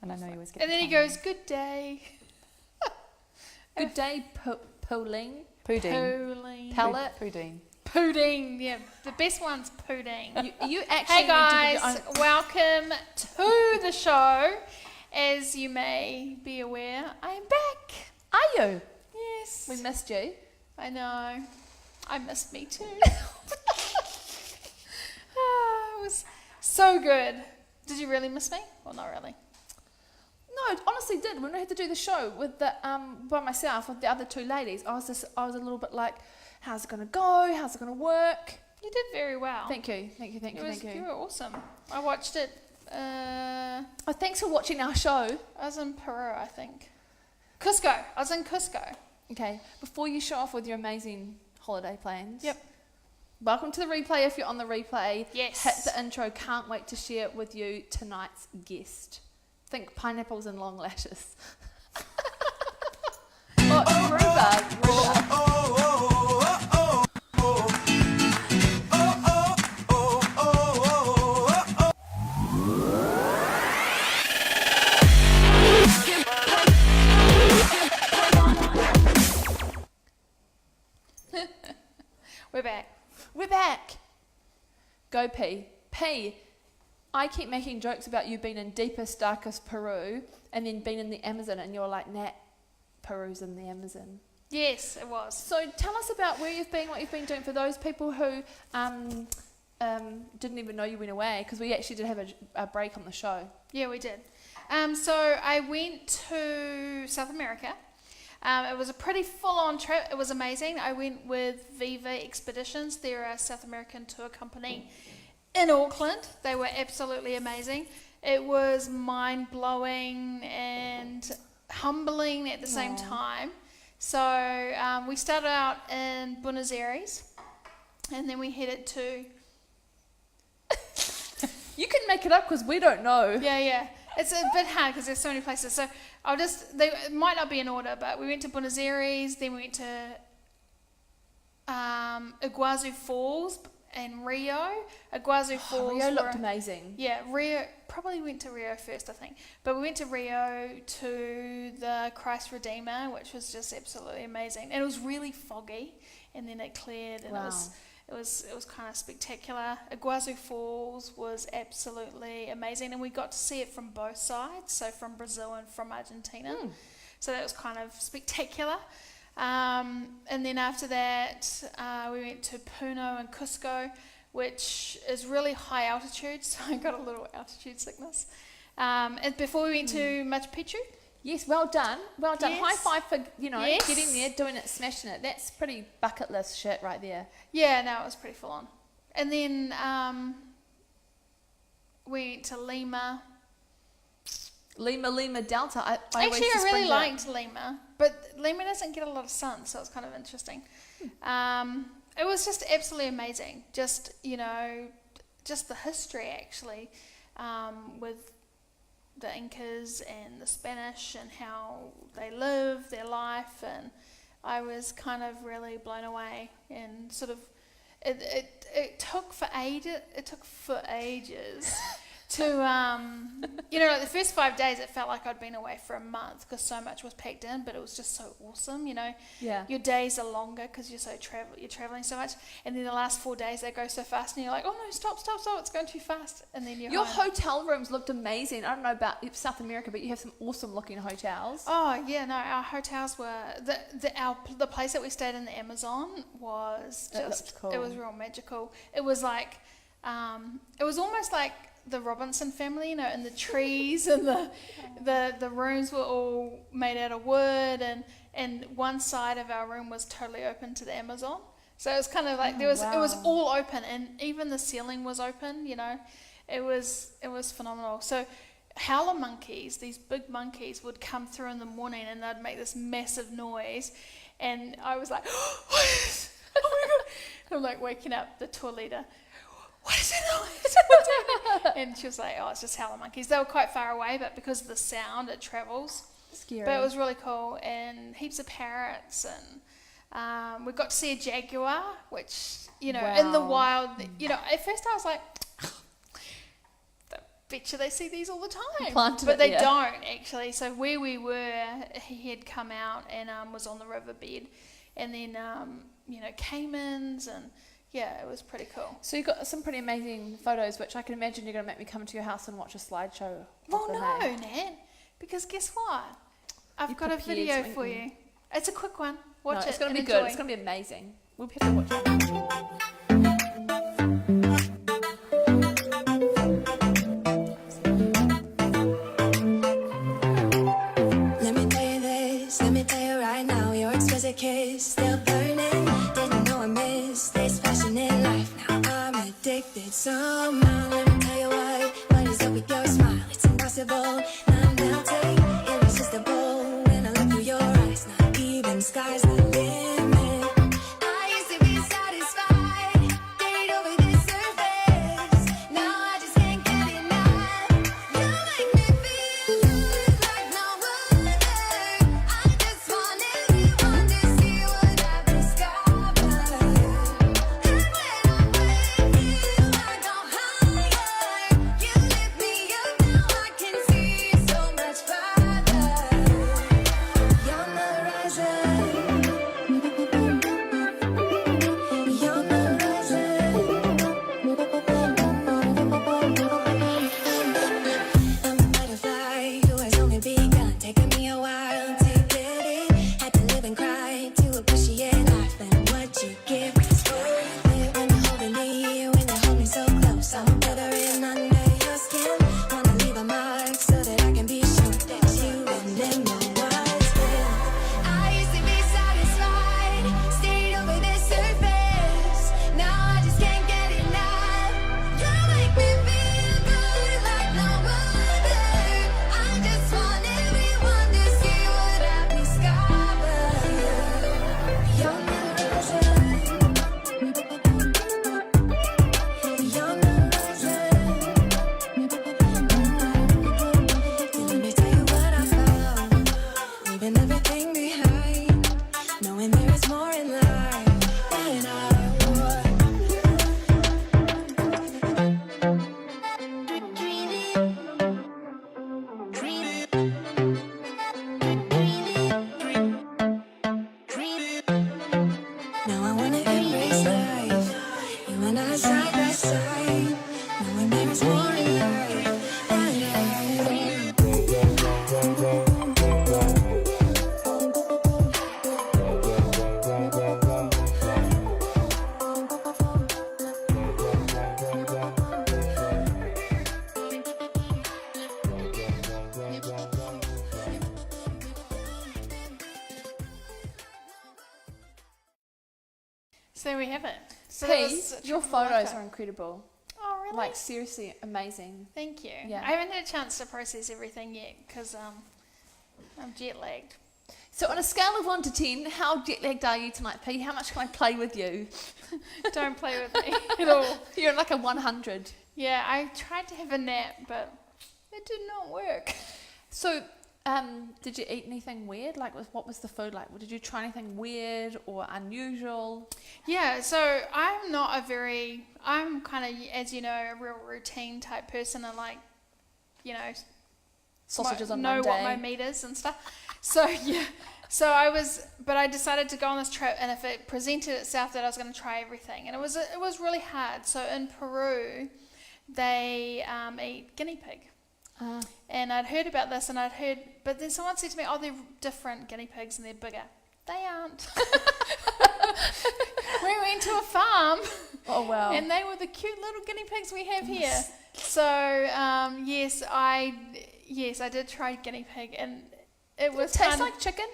And I know you always get. And then he goes, "Good day." Good day, Pauline. Pauline. Palette. Pudding. Yeah, the best one's pudding. You actually. Hey guys, welcome to the show. As you may be aware, I am back. Are you? Yes. We missed you. I know. I missed me too. It was so good. Did you really miss me? Well, not really. No, honestly did. When I had to do the show with the by myself with the other two ladies, I was a little bit like, how's it gonna go? How's it gonna work? You did very well. Thank you. You were awesome. I watched it. Oh, thanks for watching our show. I was in Peru, I think. Cusco. I was in Cusco. Okay. Before you show off with your amazing holiday plans. Yep. Welcome to the replay if you're on the replay. Yes. Hit the intro. Can't wait to share it with you tonight's guest. Think pineapples and long lashes. Rhubarb. We're back. Go P. P. I keep making jokes about you being in deepest, darkest Peru and then being in the Amazon, and you're like, Nat, Peru's in the Amazon. Yes, it was. So tell us about where you've been, what you've been doing for those people who didn't even know you went away, because we actually did have a break on the show. Yeah, we did. So I went to South America. It was a pretty full-on trip. It was amazing. I went with Viva Expeditions. They're a South American tour company in Auckland. They were absolutely amazing. It was mind-blowing and humbling at the same time. So we started out in Buenos Aires, and then we headed to... You can make it up because we don't know. Yeah. It's a bit hard because there's so many places. So it might not be in order, but we went to Buenos Aires, then we went to Iguazu Falls and Rio. Iguazu Falls. Rio looked amazing. Yeah, Rio, probably went to Rio first, I think. But we went to Rio to the Christ Redeemer, which was just absolutely amazing. And it was really foggy, and then it cleared, and it was kind of spectacular. Iguazu Falls was absolutely amazing, and we got to see it from both sides, so from Brazil and from Argentina. So that was kind of spectacular. And then after that, we went to Puno and Cusco, which is really high altitude, so I got a little altitude sickness. And before we went to Machu Picchu. Yes, well done. Yes. High five for, getting there, doing it, smashing it. That's pretty bucket list shit right there. Yeah, no, it was pretty full on. And then we went to Lima. Lima Delta. I really liked Lima, but Lima doesn't get a lot of sun, so it's kind of interesting. It was just absolutely amazing. Just, just the history actually, with the Incas and the Spanish and how they live their life, and I was kind of really blown away, and sort of it took for ages to like the first 5 days it felt like I'd been away for a month because so much was packed in, but it was just so awesome. Your days are longer because you're traveling so much, and then the last 4 days they go so fast, and you're like, oh no, stop, it's going too fast, and then your hotel rooms looked amazing. I don't know about South America, but you have some awesome looking hotels. Oh yeah, no, our hotels were the place that we stayed in the Amazon was just cool. It was real magical. It was like it was almost like the Robinson family, in the trees, and the rooms were all made out of wood, and one side of our room was totally open to the Amazon. So it was kind of like it was all open, and even the ceiling was open. It was phenomenal. So howler monkeys, these big monkeys, would come through in the morning, and they'd make this massive noise, and I was like, oh my god! I'm like waking up the tour leader. What is it? And she was like, oh, it's just howler monkeys. They were quite far away, but because of the sound, it travels. Scary. But it was really cool, and heaps of parrots, and we got to see a jaguar, which, in the wild, at first I was like, bet you they see these all the time. Planted but it they there. don't actually. So where we were, he had come out and was on the riverbed, and then caimans, and yeah, it was pretty cool. So you got some pretty amazing photos, which I can imagine you're going to make me come to your house and watch a slideshow. Well, no, Nat, because guess what? I've got a video for you. It's a quick one. Watch it. It's going to be enjoy. good. It's going to be amazing. We'll have to watch it. Kiss still burning, didn't know I missed this passion in life. Now I'm addicted somehow. Let me tell you what is up with your smile? It's impossible, not melting, irresistible. When I look through your eyes, not even sky's the limit. I used to be satisfied, stayed over the surface. Now I just can't get enough. You make me feel good like no other. I just want everyone to see what I've discovered. And when I'm with you, I go higher. You lift me up, now I can see so much farther. You're on the horizon. You're on the horizon. I'm a butterfly who has only begun, taking me a while to get it. Had to live and cry to appreciate life and what you give. It's worth it when you're holding me, when you hold me so close. I'm withering under your skin. Wanna leave a mark so that I can be sure that you remember what's been. I used to be satisfied, stayed over the surface. Now I just can't get enough. You make me feel good like no other. I just want everyone to see what I've discovered. You're on the horizon. You're on the horizon. Let me tell you what I found. Leaving everything behind, knowing there is more in life than I want. Now I wanna embrace life, you and I side by side, knowing there is more in life than I want. So there we have it. So that P, was your Chocolate photos Mocha. are incredible. Oh, really? Like, seriously, amazing. Thank you. Yeah. I haven't had a chance to process everything yet because I'm jet lagged. So on a scale of 1 to 10, how jet lagged are you tonight, P? How much can I play with you? Don't play with me at all. You're like a 100. Yeah, I tried to have a nap, but it did not work. So, did you eat anything weird? Like, what was the food like? Did you try anything weird or unusual? Yeah, so I'm kind of, as you know, a real routine type person. I like, Sausages on know Monday. what my meat is and stuff. So yeah, but I decided to go on this trip, and if it presented itself, that I was going to try everything, and it was really hard. So in Peru, they eat guinea pig. And I'd heard about this, but then someone said to me, "Oh, they're different guinea pigs, and they're bigger." They aren't. We went to a farm. Oh wow! And they were the cute little guinea pigs we have here. So yes, I did try guinea pig, and it was taste like chicken.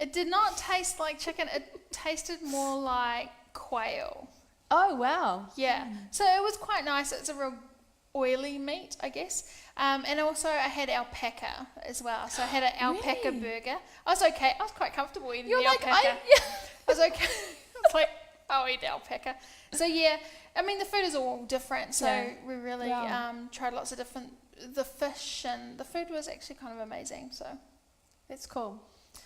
It did not taste like chicken. It tasted more like quail. Oh wow! Yeah. So it was quite nice. It's a real oily meat, I guess. And also I had alpaca as well. So I had an alpaca burger. I was okay. I was quite comfortable eating the alpaca. I was okay. I was like, I'll eat alpaca. So yeah, I mean the food is all different. So we really tried lots of different. The fish and the food was actually kind of amazing. So that's cool.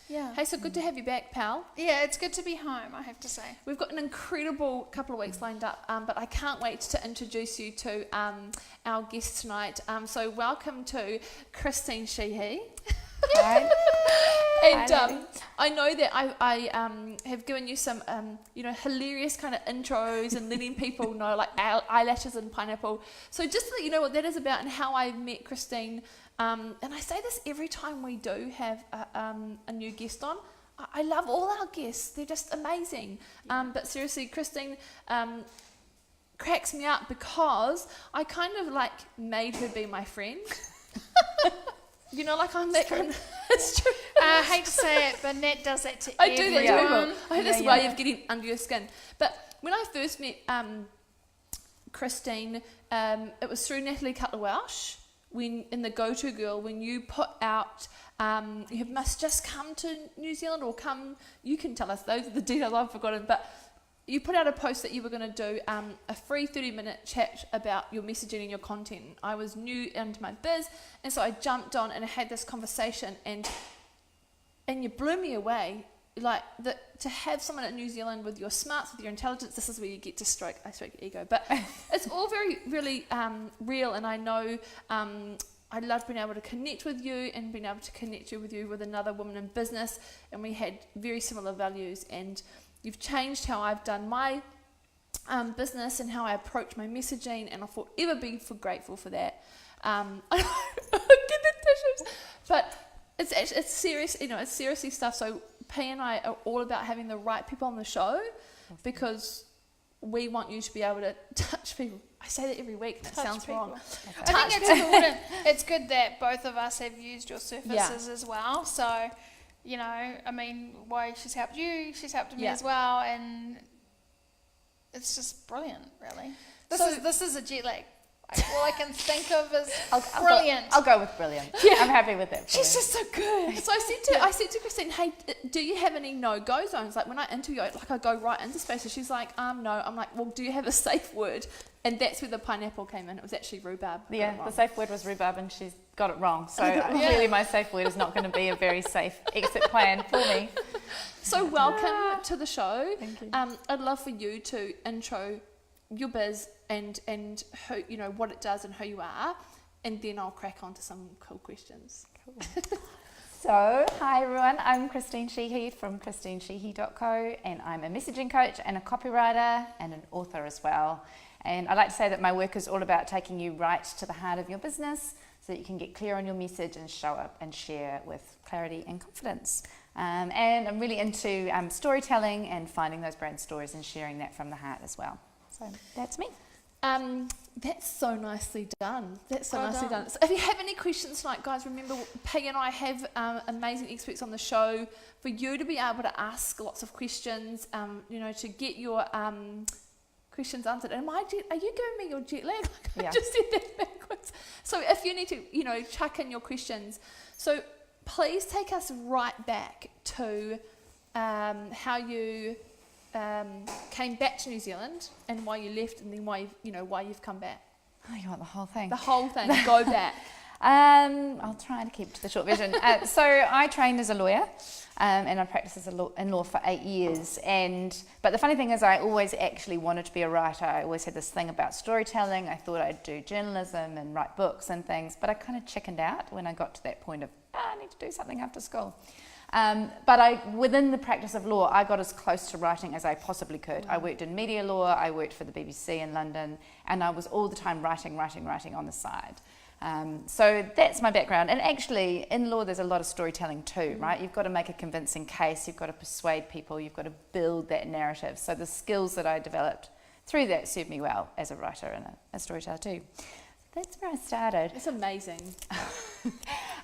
Yeah. Hey, so good to have you back, pal. Yeah, it's good to be home, I have to say. We've got an incredible couple of weeks lined up, but I can't wait to introduce you to our guest tonight. So welcome to Christine Sheehy. Hi. And I know that I have given you some hilarious kind of intros and letting people know like eyelashes and pineapple. So just to let you know what that is about and how I met Christine. And I say this every time we do have a new guest on. I love all our guests. They're just amazing. But seriously, Christine cracks me up because I kind of like made her be my friend. You know, like I'm that kind of... It's true. I hate to say it, but Nat does that to I do that to everyone. people. I have this way of getting under your skin. But when I first met Christine, it was through Natalie Welsh. When in the Go-To Girl, when you put out, you must just come to New Zealand or come, you can tell us, those are the details I've forgotten, but you put out a post that you were going to do a free 30-minute chat about your messaging and your content. I was new into my biz, and so I jumped on and I had this conversation, and you blew me away. Like, to have someone in New Zealand with your smarts, with your intelligence, this is where you get to stroke your ego. But it's all very, really real, and I know I love being able to connect with you and being able to connect with you with another woman in business, and we had very similar values, and you've changed how I've done my business and how I approach my messaging, and I'll forever be grateful for that. I get the tissues, but it's serious, it's seriously stuff. So P and I are all about having the right people on the show because we want you to be able to touch people. I say that every week and it sounds people. wrong. Okay. I think it's important. It's good that both of us have used your services as well. So, I mean, why she's helped you, she's helped me as well, and it's just brilliant, really. This is a jet lag. All I can think of is brilliant. I'll go with brilliant. Yeah. I'm happy with it. She's just so good. So I said to Christine, hey, do you have any no-go zones? Like when I interview, I go right into spaces. She's like, no. I'm like, well, do you have a safe word? And that's where the pineapple came in. It was actually rhubarb. Yeah, the safe word was rhubarb, and she's got it wrong. So clearly my safe word is not going to be a very safe exit plan for me. So welcome to the show. Thank you. I'd love for you to intro your biz and who, what it does and who you are, and then I'll crack on to some cool questions. Cool. So, hi everyone, I'm Christine Sheehy from christinesheehy.co, and I'm a messaging coach and a copywriter and an author as well. And I like to say that my work is all about taking you right to the heart of your business so that you can get clear on your message and show up and share with clarity and confidence. And I'm really into storytelling and finding those brand stories and sharing that from the heart as well. So that's me. That's so nicely done. That's so Well nicely done. done. So if you have any questions tonight, guys, remember Peggy and I have amazing experts on the show for you to be able to ask lots of questions, to get your questions answered. Are you giving me your jet lag? I just said that backwards. So if you need to, chuck in your questions. So please take us right back to how you came back to New Zealand and why you left, and then why you've come back. Oh, you want the whole thing? The whole thing. Go back. I'll try to keep to the short version. So I trained as a lawyer, and I practiced in law for 8 years. But the funny thing is, I always actually wanted to be a writer. I always had this thing about storytelling. I thought I'd do journalism and write books and things, but I kind of chickened out when I got to that point of I need to do something after school. But within the practice of law, I got as close to writing as I possibly could. I worked in media law, I worked for the BBC in London, and I was all the time writing on the side. So that's my background. And actually, in law, there's a lot of storytelling too, right? You've got to make a convincing case, you've got to persuade people, you've got to build that narrative. So the skills that I developed through that served me well as a writer and a storyteller too. That's where I started. It's amazing.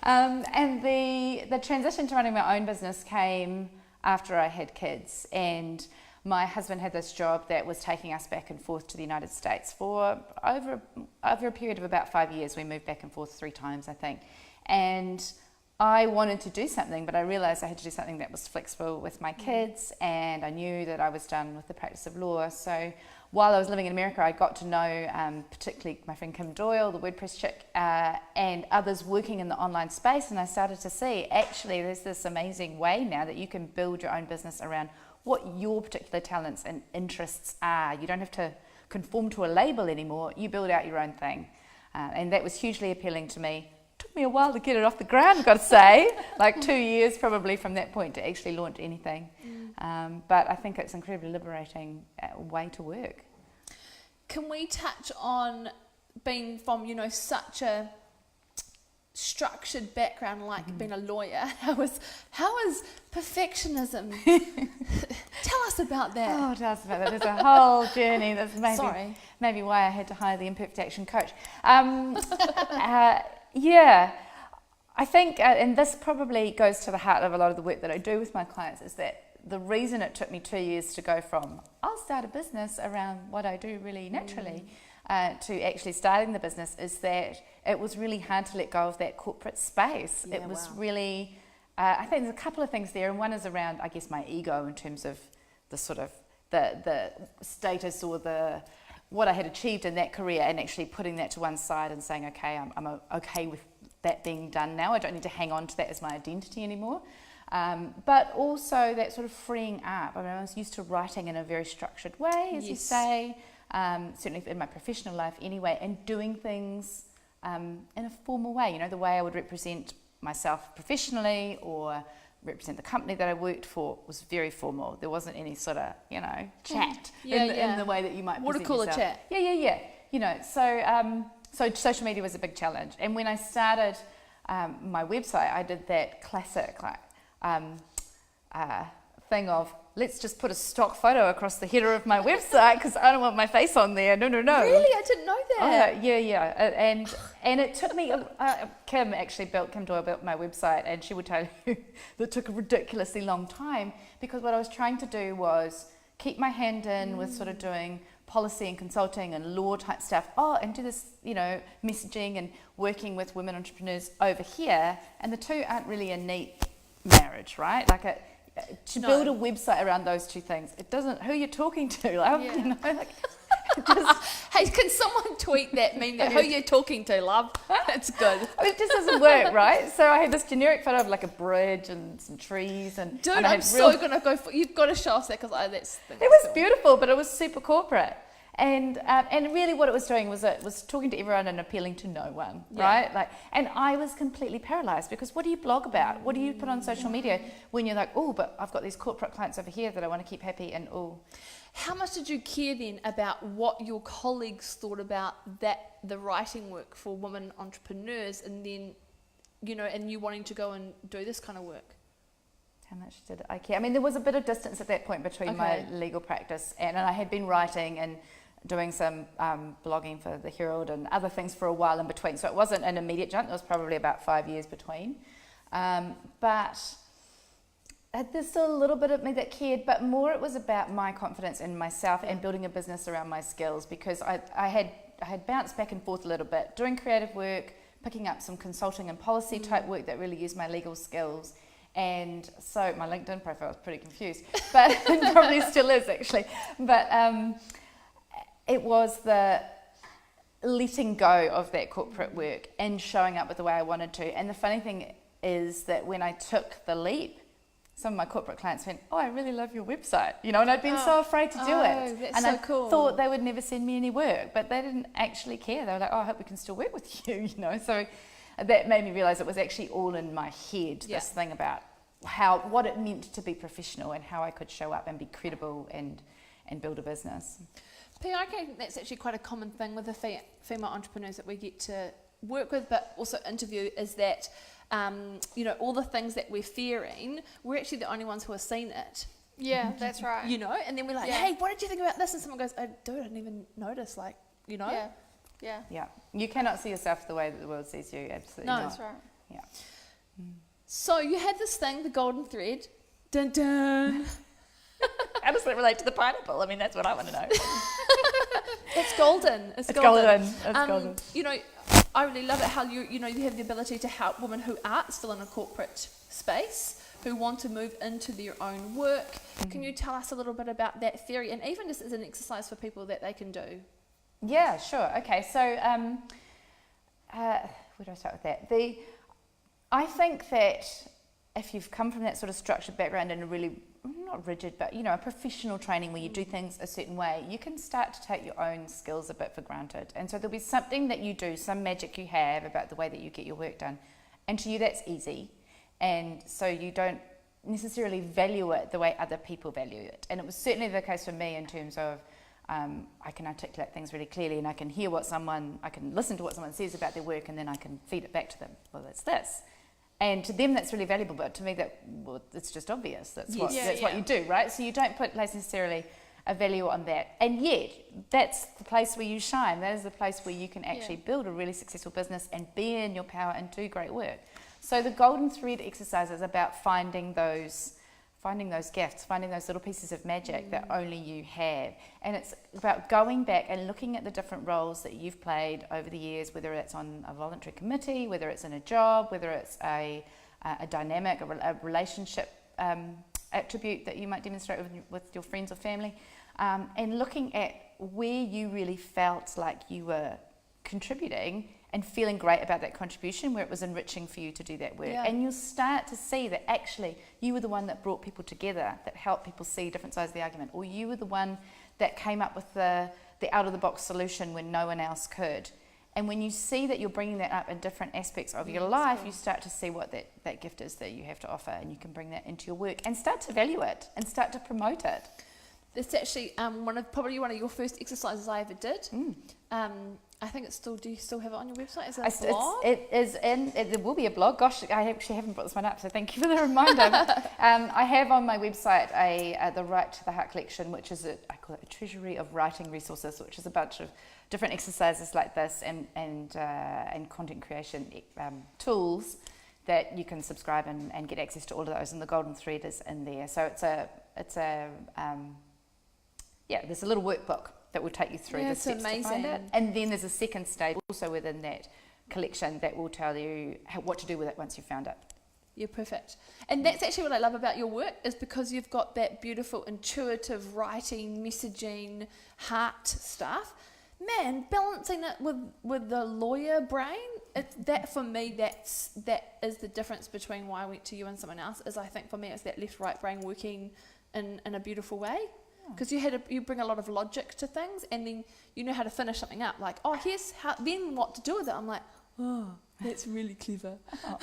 And the transition to running my own business came after I had kids, and my husband had this job that was taking us back and forth to the United States for over a period of about 5 years. We moved back and forth 3 times, I think. And I wanted to do something, but I realised I had to do something that was flexible with my kids, and I knew that I was done with the practice of law. So while I was living in America, I got to know particularly my friend Kim Doyle, the WordPress chick, and others working in the online space, and I started to see actually there's this amazing way now that you can build your own business around what your particular talents and interests are. You don't have to conform to a label anymore, you build out your own thing. And that was hugely appealing to me. Took me a while to get it off the ground, I've got to say, like 2 years probably from that point to actually launch anything. But I think it's an incredibly liberating way to work. Can we touch on being from, you know, such a structured background like being a lawyer? How is perfectionism? Tell us about that. Oh, tell us about that. There's a whole journey. That's maybe why I had to hire the imperfect action coach. Yeah, I think, and this probably goes to the heart of a lot of the work that I do with my clients, is that the reason it took me 2 years to go from I'll start a business around what I do really naturally to actually starting the business is that it was really hard to let go of that corporate space. Yeah, it was really, I think there's a couple of things there, and one is around, I guess, my ego in terms of the sort of the status or the what I had achieved in that career, and actually putting that to one side and saying, okay, I'm okay with that being done now. I don't need to hang on to that as my identity anymore. But also that sort of freeing up. I mean, I was used to writing in a very structured way, as you say, certainly in my professional life anyway, and doing things in a formal way, you know, the way I would represent myself professionally or represent the company that I worked for was very formal. There wasn't any sort of, you know, chat in the way that you might present yourself. Water cooler chat. Yeah. You know, so social media was a big challenge. And when I started my website, I did that classic thing of, let's just put a stock photo across the header of my website because I don't want my face on there. No. Really? I didn't know that. Yeah. And it took me, Kim Doyle built my website, and she would tell you that it took a ridiculously long time because what I was trying to do was keep my hand in with sort of doing policy and consulting and law type stuff. And do this, you know, messaging and working with women entrepreneurs over here. And the two aren't really a neat marriage, right? Like build a website around those two things. It doesn't, who you're talking to, like, you know, like, hey, can someone tweet that meme that who you're talking to, love? That's good. I mean, it just doesn't work, right? So I had this generic photo of like a bridge and some trees and dude, and I'm so gonna go for. You've got to show us that because that's. It was beautiful, but it was super corporate. And really what it was doing was it was talking to everyone and appealing to no one, right? Like, and I was completely paralyzed because what do you blog about? What do you put on social media when you're like, oh, but I've got these corporate clients over here that I want to keep happy and oh. How much did you care then about what your colleagues thought about the writing work for women entrepreneurs, and then, you know, and you wanting to go and do this kind of work? How much did I care? I mean, there was a bit of distance at that point between my legal practice and I had been writing and doing some blogging for the Herald and other things for a while in between. So it wasn't an immediate jump. There was probably about 5 years between. But there's still a little bit of me that cared, but more it was about my confidence in myself and building a business around my skills, because I had bounced back and forth a little bit, doing creative work, picking up some consulting and policy type work that really used my legal skills. And so my LinkedIn profile was pretty confused, but it probably still is actually. But it was the letting go of that corporate work and showing up with the way I wanted to. And the funny thing is that when I took the leap, some of my corporate clients went, oh, I really love your website, you know, and I'd been so afraid to do it. That's and so I cool. thought they would never send me any work, but they didn't actually care. They were like, oh, I hope we can still work with you, you know. So that made me realise it was actually all in my head, this thing about what it meant to be professional and how I could show up and be credible and build a business. I think that's actually quite a common thing with the female entrepreneurs that we get to work with, but also interview, is that you know, all the things that we're fearing, we're actually the only ones who are seeing it. Yeah, that's right. You know, and then we're like, hey, what did you think about this? And someone goes, I didn't even notice, like, you know. Yeah. You cannot see yourself the way that the world sees you. Absolutely not. That's right. Yeah. So you had this thing, the golden thread. Dun dun. How does that relate to the pineapple? I mean, that's what I want to know. It's golden. It's golden. It's golden. You know, I really love it how you have the ability to help women who aren't still in a corporate space, who want to move into their own work. Can you tell us a little bit about that theory, and even just as an exercise for people that they can do? Yeah, sure. Okay, so where do I start with that? I think that if you've come from that sort of structured background and a really, not rigid, but a professional training where you do things a certain way, you can start to take your own skills a bit for granted. And so there'll be something that you do, some magic you have about the way that you get your work done. And to you that's easy. And so you don't necessarily value it the way other people value it. And it was certainly the case for me in terms of I can articulate things really clearly, and I can listen to what someone says about their work, and then I can feed it back to them. Well, it's this. And to them, that's really valuable, but to me, it's just obvious. That's what you do, right? So you don't place necessarily a value on that. And yet, that's the place where you shine. That is the place where you can actually build a really successful business and be in your power and do great work. So the golden thread exercise is about finding those gifts, finding those little pieces of magic that only you have. And it's about going back and looking at the different roles that you've played over the years, whether it's on a voluntary committee, whether it's in a job, whether it's a dynamic, a relationship attribute that you might demonstrate with your friends or family, and looking at where you really felt like you were contributing and feeling great about that contribution, where it was enriching for you to do that work. Yeah. And you'll start to see that actually you were the one that brought people together, that helped people see different sides of the argument, or you were the one that came up with the out-of-the-box solution when no one else could. And when you see that you're bringing that up in different aspects of your life, you start to see what that gift is that you have to offer, and you can bring that into your work and start to value it and start to promote it. It's actually probably one of your first exercises I ever did. I think it's still. Do you still have it on your website? Is it a blog? It is there will be a blog. Gosh, I actually haven't brought this one up, so thank you for the reminder. I have on my website the Right to the Heart collection, which is I call it a treasury of writing resources, which is a bunch of different exercises like this and content creation tools that you can subscribe and get access to all of those. And the golden thread is in there. So it's a there's a little workbook that will take you through the steps to find it. And then there's a second stage also within that collection that will tell you what to do with it once you've found it. Yeah, perfect. And that's actually what I love about your work, is because you've got that beautiful intuitive writing, messaging, heart stuff. Man, balancing it with the lawyer brain, that for me, that is the difference between why I went to you and someone else, is I think for me it's that left-right brain working in a beautiful way. Because you bring a lot of logic to things, and then you know how to finish something up. Like, oh, here's how. Then what to do with it? I'm like, oh, that's really clever. Oh.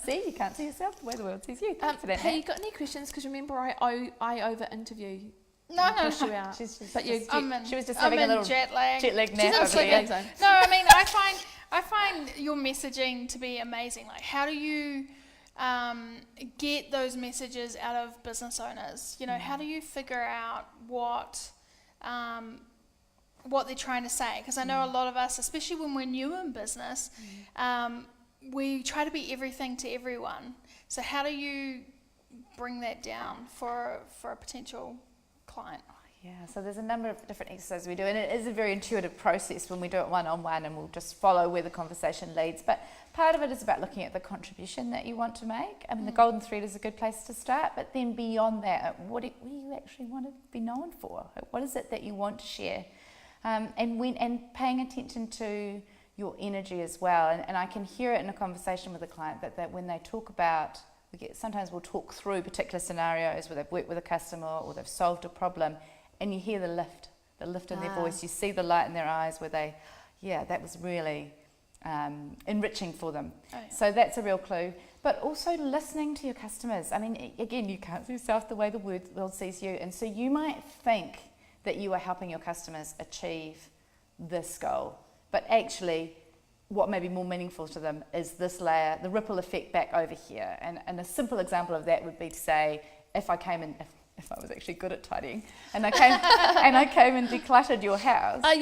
See, you can't see yourself the way the world sees you. Hey, you got any questions? Because remember, I over interview. No. Push you out. She was just I'm having a little jet lag nap over there. No, I mean, I find your messaging to be amazing. Like, how do you get those messages out of business owners? How do you figure out what they're trying to say? Because I know a lot of us, especially when we're new in business, we try to be everything to everyone. So how do you bring that down for a potential client? Yeah, so there's a number of different exercises we do, and it is a very intuitive process when we do it one-on-one, and we'll just follow where the conversation leads. But part of it is about looking at the contribution that you want to make. I mean, the golden thread is a good place to start, but then beyond that, what do you actually want to be known for? What is it that you want to share? And paying attention to your energy as well. And I can hear it in a conversation with a client that when they talk about, sometimes we'll talk through particular scenarios where they've worked with a customer or they've solved a problem, and you hear the lift in their voice, you see the light in their eyes where that was really enriching for them. Oh, yeah. So that's a real clue. But also listening to your customers. I mean, again, you can't see yourself the way the world sees you, and so you might think that you are helping your customers achieve this goal, but actually what may be more meaningful to them is this layer, the ripple effect back over here. And a simple example of that would be to say, if I was actually good at tidying, and I came and decluttered your house. Are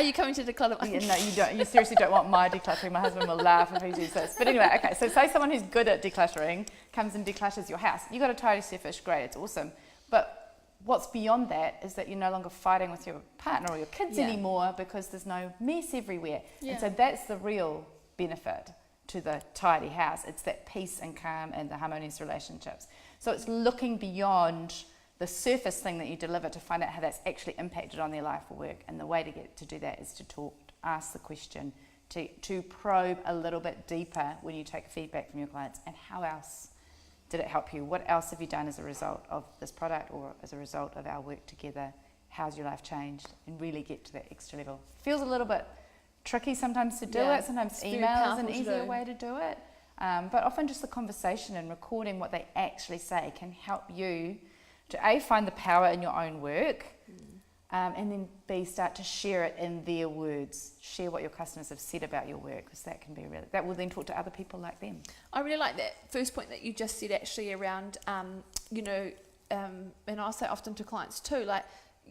you coming to declutter? No, you don't. You seriously don't want my decluttering. My husband will laugh if he sees this. But anyway, okay. So say someone who's good at decluttering comes and declutters your house. You got a tidy surface, great, it's awesome. But what's beyond that is that you're no longer fighting with your partner or your kids anymore because there's no mess everywhere. Yeah. And so that's the real benefit to the tidy house. It's that peace and calm and the harmonious relationships. So it's looking beyond the surface thing that you deliver to find out how that's actually impacted on their life or work. And the way to get to do that is to talk, ask the question, to probe a little bit deeper when you take feedback from your clients. And how else did it help you? What else have you done as a result of this product or as a result of our work together? How's your life changed? And really get to that extra level. Feels a little bit tricky sometimes to do it. Sometimes email is an easier way to do it. But often just the conversation and recording what they actually say can help you to A, find the power in your own work, and then B, start to share it in their words. Share what your customers have said about your work, because that can be really, that will then talk to other people like them. I really like that first point that you just said actually around, and I say often to clients too, like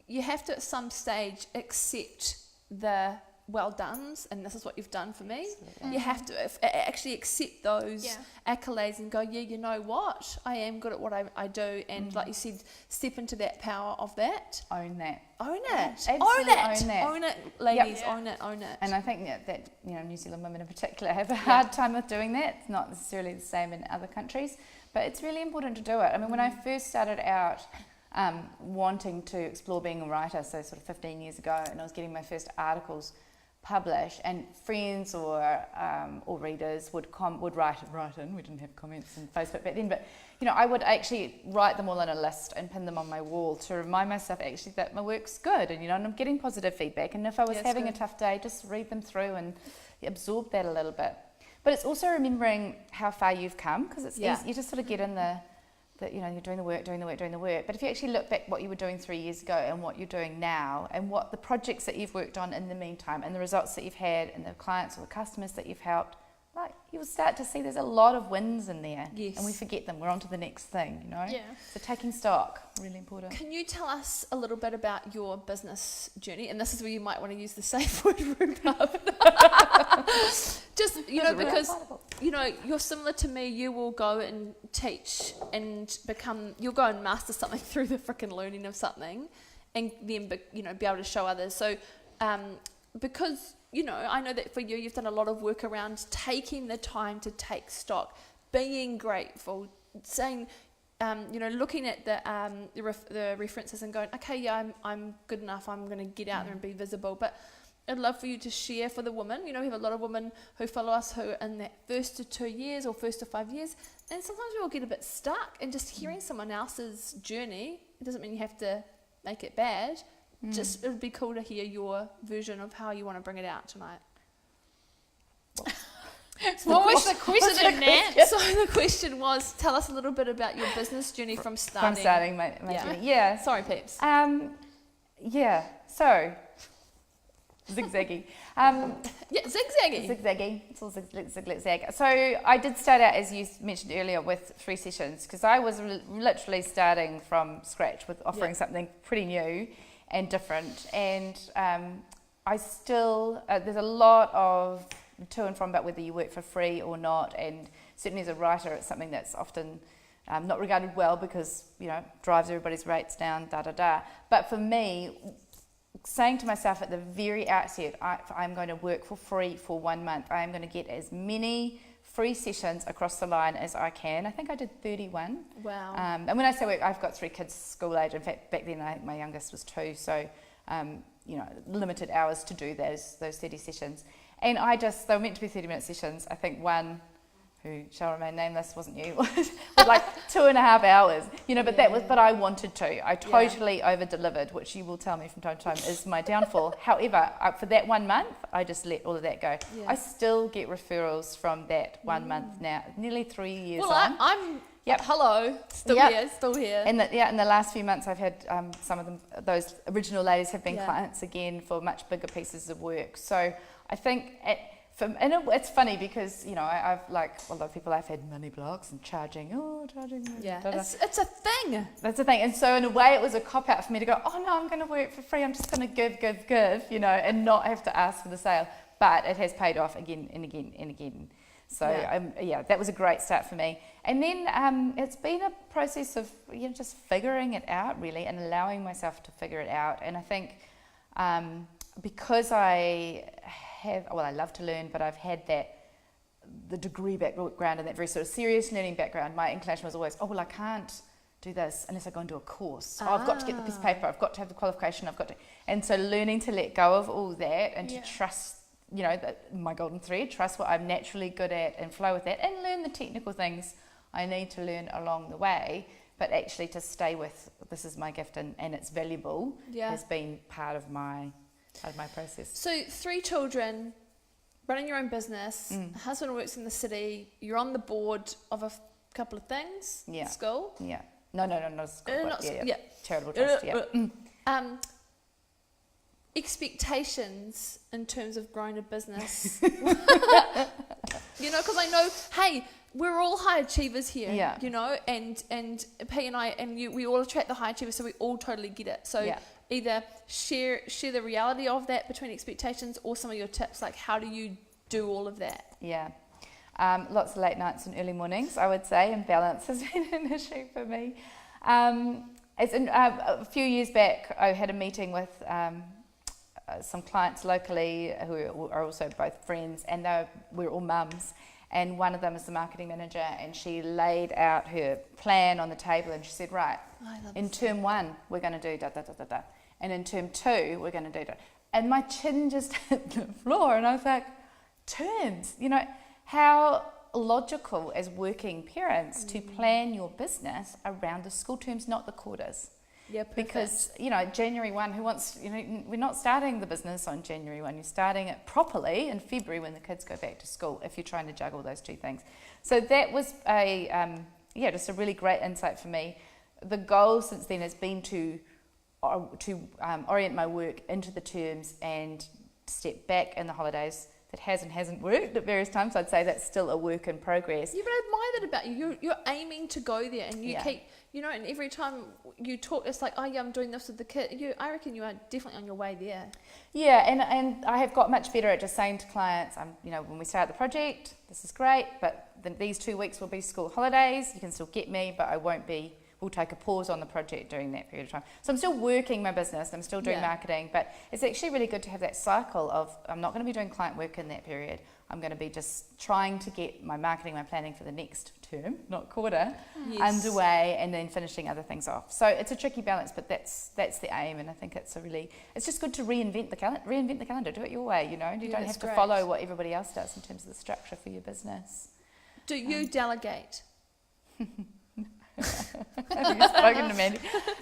you have to at some stage accept the well done's, and this is what you've done for me. Absolutely. You have to actually accept those accolades and go, yeah, you know what, I am good at what I do, and like you said, step into that power of that. Own that. Own it. Absolutely Own it. own that. Own it, ladies. Yep. Own it. Own it. And I think that New Zealand women in particular have a hard time with doing that. It's not necessarily the same in other countries, but it's really important to do it. I mean, when I first started out wanting to explore being a writer, so sort of 15 years ago, and I was getting my first articles published, and friends or readers would write in. We didn't have comments on Facebook back then, but I would actually write them all in a list and pin them on my wall to remind myself actually that my work's good, and and I'm getting positive feedback, and if I was having a tough day, just read them through and absorb that a little bit. But it's also remembering how far you've come, because it's easy, you just sort of get in that you're doing the work. But if you actually look back what you were doing 3 years ago and what you're doing now, and what the projects that you've worked on in the meantime, and the results that you've had, and the clients or the customers that you've helped, like you'll start to see there's a lot of wins in there. Yes. And we forget them. We're on to the next thing, Yeah. So taking stock, really important. Can you tell us a little bit about your business journey? And this is where you might want to use the safe word Rhubarb. Just, because, you're similar to me. You will go and teach and you'll go and master something through the frickin' learning of something, and then, be able to show others. So, because, I know that for you, you've done a lot of work around taking the time to take stock, being grateful, saying, looking at the references and going, okay, yeah, I'm good enough. I'm going to get out there and be visible. But I'd love for you to share for the women. We have a lot of women who follow us who are in that first to 2 years or first to 5 years. And sometimes we all get a bit stuck, and just hearing someone else's journey, it doesn't mean you have to make it bad. Just, it would be cool to hear your version of how you want to bring it out tonight. What was the question, Nat? So the question was, tell us a little bit about your business journey from starting. From starting my journey. Yeah. Sorry, peeps. So zigzaggy. Zigzaggy. It's all zigzag. So I did start out, as you mentioned earlier, with 3 sessions, because I was literally starting from scratch with offering something pretty new and different. And I still, there's a lot of to and from about whether you work for free or not. And certainly as a writer, it's something that's often not regarded well, because, drives everybody's rates down, But for me, saying to myself at the very outset, I'm going to work for free for 1 month. I am going to get as many free sessions across the line as I can. I think I did 31. Wow. And when I say work, I've got 3 kids school age. In fact, back then my youngest was 2, so limited hours to do those 30 sessions. And they were meant to be 30-minute sessions. I think one, who shall remain nameless, wasn't you, was like 2.5 hours, but I wanted to. I totally over-delivered, which you will tell me from time to time is my downfall. However, for that 1 month, I just let all of that go. Yeah. I still get referrals from that 1 month now, nearly 3 years on. Well, I'm hello, still here. And in the last few months, I've had some of them, those original ladies have been clients again for much bigger pieces of work. So I think it's funny because, I've like a lot of people, I've had money blocks and charging. Yeah, it's a thing. That's a thing. And so in a way it was a cop-out for me to go, oh no, I'm going to work for free. I'm just going to give, and not have to ask for the sale. But it has paid off again and again and again. So that was a great start for me. And then it's been a process of just figuring it out really, and allowing myself to figure it out. And I think because I love to learn, but I've had the degree background and that very sort of serious learning background, my inclination was always, I can't do this unless I go and do a course. I've got to get the piece of paper, I've got to have the qualification, and so learning to let go of all that and to trust, my golden thread, trust what I'm naturally good at and flow with that, and learn the technical things I need to learn along the way, but actually to stay with, this is my gift and it's valuable, has been part of my process. So 3 children, running your own business, husband works in the city, you're on the board of a couple of things, school? Yeah. No, not school, but charitable trust, expectations in terms of growing a business. Because I know, hey, we're all high achievers here, and P and I, and we all attract the high achievers, so we all totally get it. So either share the reality of that between expectations, or some of your tips, like how do you do all of that? Yeah. Lots of late nights and early mornings, I would say, and balance has been an issue for me. A few years back, I had a meeting with some clients locally who are also both friends, and we're all mums, and one of them is the marketing manager, and she laid out her plan on the table, and she said, right, in term 1 we're going to do da da da da da, and in term 2 we're going to do da, and my chin just hit the floor, and I was like, terms, how logical as working parents to plan your business around the school terms, not the quarters. Yeah, perfect. Because, January 1, who wants, we're not starting the business on January 1, you're starting it properly in February when the kids go back to school, if you're trying to juggle those two things. So that was just a really great insight for me. The goal since then has been to orient my work into the terms and step back in the holidays. That hasn't worked at various times. So I'd say that's still a work in progress. Yeah, but I admire that about you. You're aiming to go there, and you keep, and every time you talk, it's like, I'm doing this with the kid. I reckon you are definitely on your way there. Yeah, and I have got much better at just saying to clients, when we start the project, this is great, but these 2 weeks will be school holidays. You can still get me, but I won't be. We'll take a pause on the project during that period of time. So I'm still working my business, I'm still doing marketing, but it's actually really good to have that cycle of, I'm not going to be doing client work in that period. I'm going to be just trying to get my marketing, my planning for the next term, not quarter, underway, and then finishing other things off. So it's a tricky balance, but that's the aim, and I think it's just good to reinvent the calendar, do it your way, you don't have to follow what everybody else does in terms of the structure for your business. Do you delegate? Have you spoken to Mandy?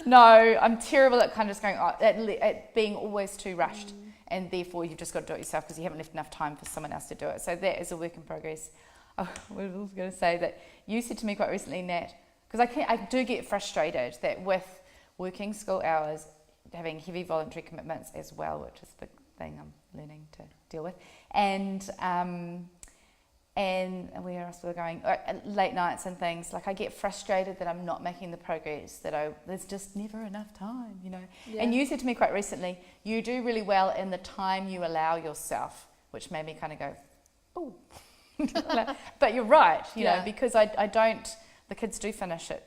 No, I'm terrible at kind of just going at being always too rushed, and therefore you've just got to do it yourself because you haven't left enough time for someone else to do it. So that is a work in progress. I was also going to say that you said to me quite recently, Nat, because I do get frustrated that with working school hours, having heavy voluntary commitments as well, which is a big thing I'm learning to deal with, and where else we're going, late nights and things, like I get frustrated that I'm not making the progress, there's just never enough time, Yeah. And you said to me quite recently, you do really well in the time you allow yourself, which made me kind of go, oh. But you're right, because I don't, the kids do finish at,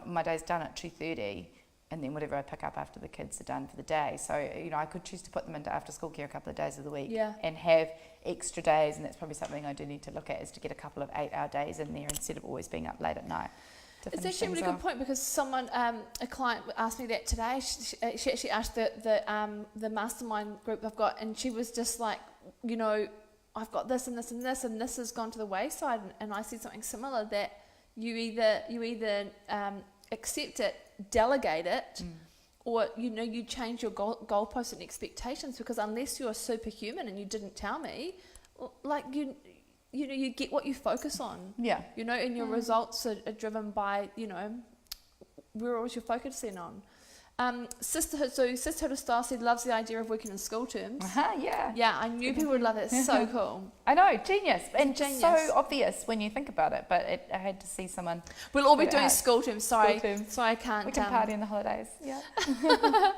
my day's done at 2:30, and then whatever I pick up after the kids are done for the day. So, I could choose to put them into after school care a couple of days of the week and have extra days, and that's probably something I do need to look at, is to get a couple of 8-hour days in there instead of always being up late at night. It's actually a really good point, because someone, a client asked me that today. She actually asked the mastermind group I've got, and she was just like, I've got this and this and this, and this has gone to the wayside. And I said something similar, that you either accept it, delegate it, or you change your goalposts and expectations, because unless you're superhuman and you didn't tell me, like you get what you focus on, and your results are driven by where was your focusing on. Sisterhood of Style said loves the idea of working in school terms. Yeah, I knew people would love it. It's so cool. I know, genius, and just so obvious when you think about it. But I had to see someone. We'll all be doing school terms. Sorry, I can't. We can party in the holidays. Yeah.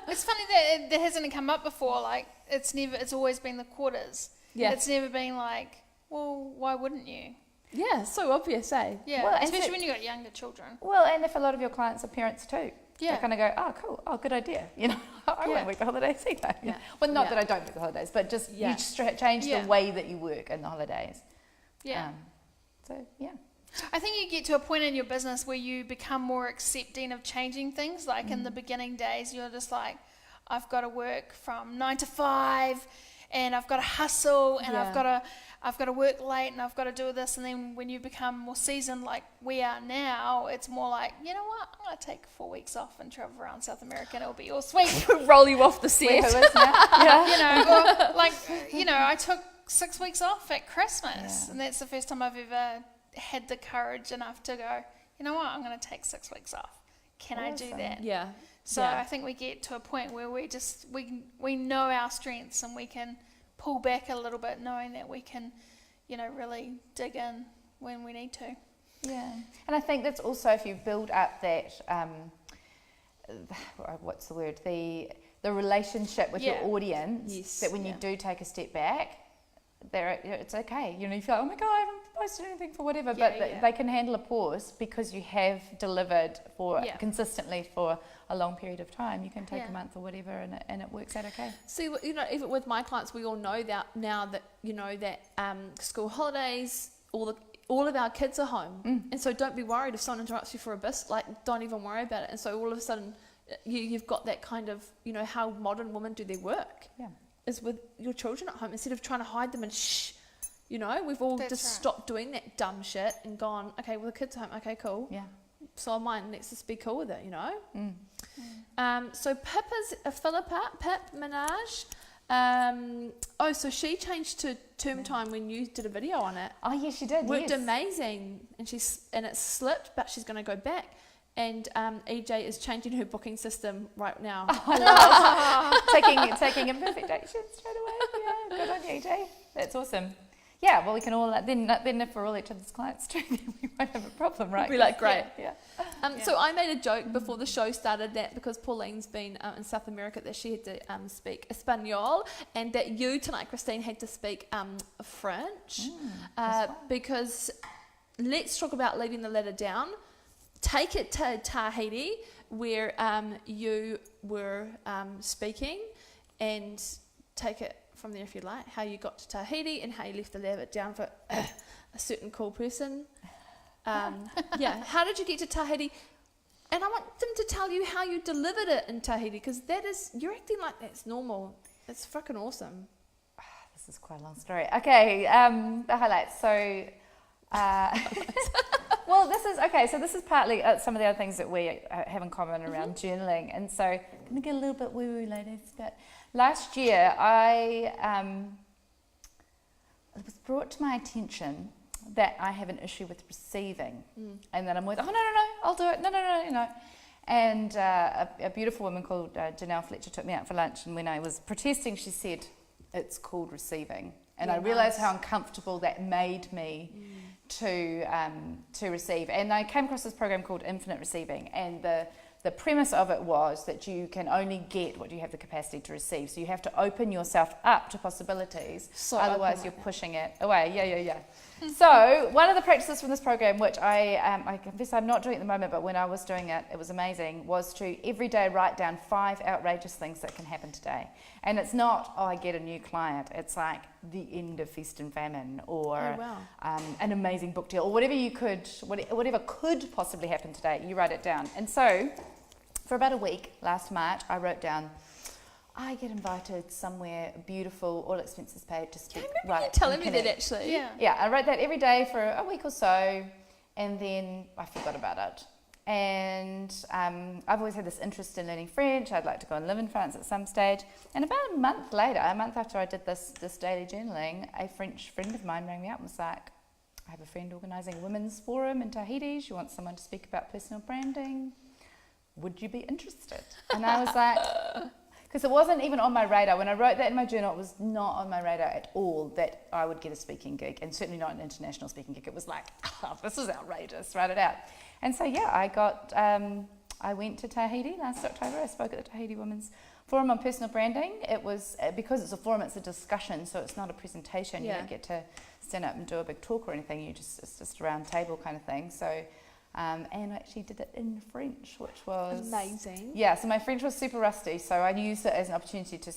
It's funny that that hasn't come up before. Like it's always been the quarters. Yeah. It's never been like, well, why wouldn't you? Yeah, so obvious, eh? Yeah, Well, and especially so- when you've got younger children. Well, and if a lot of your clients are parents too. Yeah. They kind of go, oh, cool, oh, good idea. You know, I Yeah. won't work the holidays either. Yeah. Well, not Yeah. that I don't work the holidays, but just Yeah. you change Yeah. the way that you work in the holidays. Yeah. So, yeah. I think you get to a point in your business where you become more accepting of changing things. Like in the beginning days, you're just like, I've got to work from 9 to 5 and I've got to hustle and Yeah. I've got to work late and I've got to do this. And then when you become more seasoned like we are now, it's more like, you know what, I'm going to take 4 weeks off and travel around South America and it'll be all sweet. Roll you off the Where, set. who is now? Yeah. You know, or like, you know, I took 6 weeks off at Christmas Yeah. and that's the first time I've ever had the courage enough to go, you know what, I'm going to take 6 weeks off. Can I do Awesome. that? Yeah. So Yeah. I think we get to a point where we know our strengths and we can pull back a little bit, knowing that we can, you know, really dig in when we need to. Yeah, and I think that's also if you build up that, what's the word, the relationship with your Yeah. audience, Yes, that when you yeah. do take a step back, it's okay. You know, you feel like, oh my God, I haven't posted anything for whatever, but Yeah. they can handle a pause because you have delivered Yeah. consistently for a long period of time. You can take Yeah. a month or whatever, and it works out okay. See, you know, even with my clients, we all know that now that, you know, that school holidays, all of our kids are home. And so don't be worried if someone interrupts you for a bit, like don't even worry about it. And so all of a sudden you've got that kind of, you know, how modern women do their work Yeah. is with your children at home instead of trying to hide them and shh. You know, we've all That's just right. stopped doing that dumb shit and gone, okay, well the kids are home, okay, cool. Yeah. So am mine, let's just be cool with it, you know? Mm. So Pip is Pip Minaj. So she changed to term time when you did a video on it. Oh, yes, you did. Worked yes. amazing, and it's slipped, but she's going to go back. And EJ is changing her booking system right now. taking imperfect action straight away. Yeah, good on you, AJ. That's awesome. Yeah, well, we can all then if we're all each other's clients too, then we won't have a problem, right? We'll be like, great. Yeah. So I made a joke before the show started that because Pauline's been in South America that she had to speak Espanol, and that you tonight, Christine, had to speak French, because let's talk about leaving the ladder down. Take it to Tahiti, where you were speaking, and take it from there if you like, how you got to Tahiti and how you left the ladder down for a certain cool person. Yeah, how did you get to Tahiti? And I want them to tell you how you delivered it in Tahiti, because you're acting like that's normal. It's fucking awesome. This is quite a long story. Okay, the highlights. So, well, this is partly some of the other things that we have in common around journaling. And so, I'm going to get a little bit woo-woo, ladies, but last year it was brought to my attention that I have an issue with receiving, and that I'm with, no, I'll do it, no. And a beautiful woman called Janelle Fletcher took me out for lunch, and when I was protesting, she said, it's called receiving. And Yeah, I realised nice. how uncomfortable that made me to receive. And I came across this program called Infinite Receiving, and the premise of it was that you can only get what you have the capacity to receive. So you have to open yourself up to possibilities, So otherwise open you're right now. pushing it away. Yeah. So one of the practices from this program, which I confess I'm not doing at the moment, but when I was doing it, it was amazing, was to every day write down 5 outrageous things that can happen today. And it's not, I get a new client. It's like the end of feast and famine, or an amazing book deal, or whatever could possibly happen today. You write it down. And so for about a week last March, I wrote down, I get invited somewhere beautiful, all expenses paid to speak. I remember you telling me that actually. Yeah. I wrote that every day for a week or so, and then I forgot about it. And I've always had this interest in learning French. I'd like to go and live in France at some stage. And about a month after I did this daily journaling, a French friend of mine rang me up and was like, I have a friend organising a women's forum in Tahiti. She wants someone to speak about personal branding. Would you be interested? And I was like, because it wasn't even on my radar. When I wrote that in my journal, it was not on my radar at all that I would get a speaking gig, and certainly not an international speaking gig. It was like, oh, this is outrageous, write it out. And so, I went to Tahiti last October. I spoke at the Tahiti Women's forum on personal branding. It was, because it's a forum, it's a discussion, so it's not a presentation. You don't get to stand up and do a big talk or anything. It's just a round table kind of thing. So, and I actually did it in French, which was amazing. Yeah, so my French was super rusty, so I used it as an opportunity to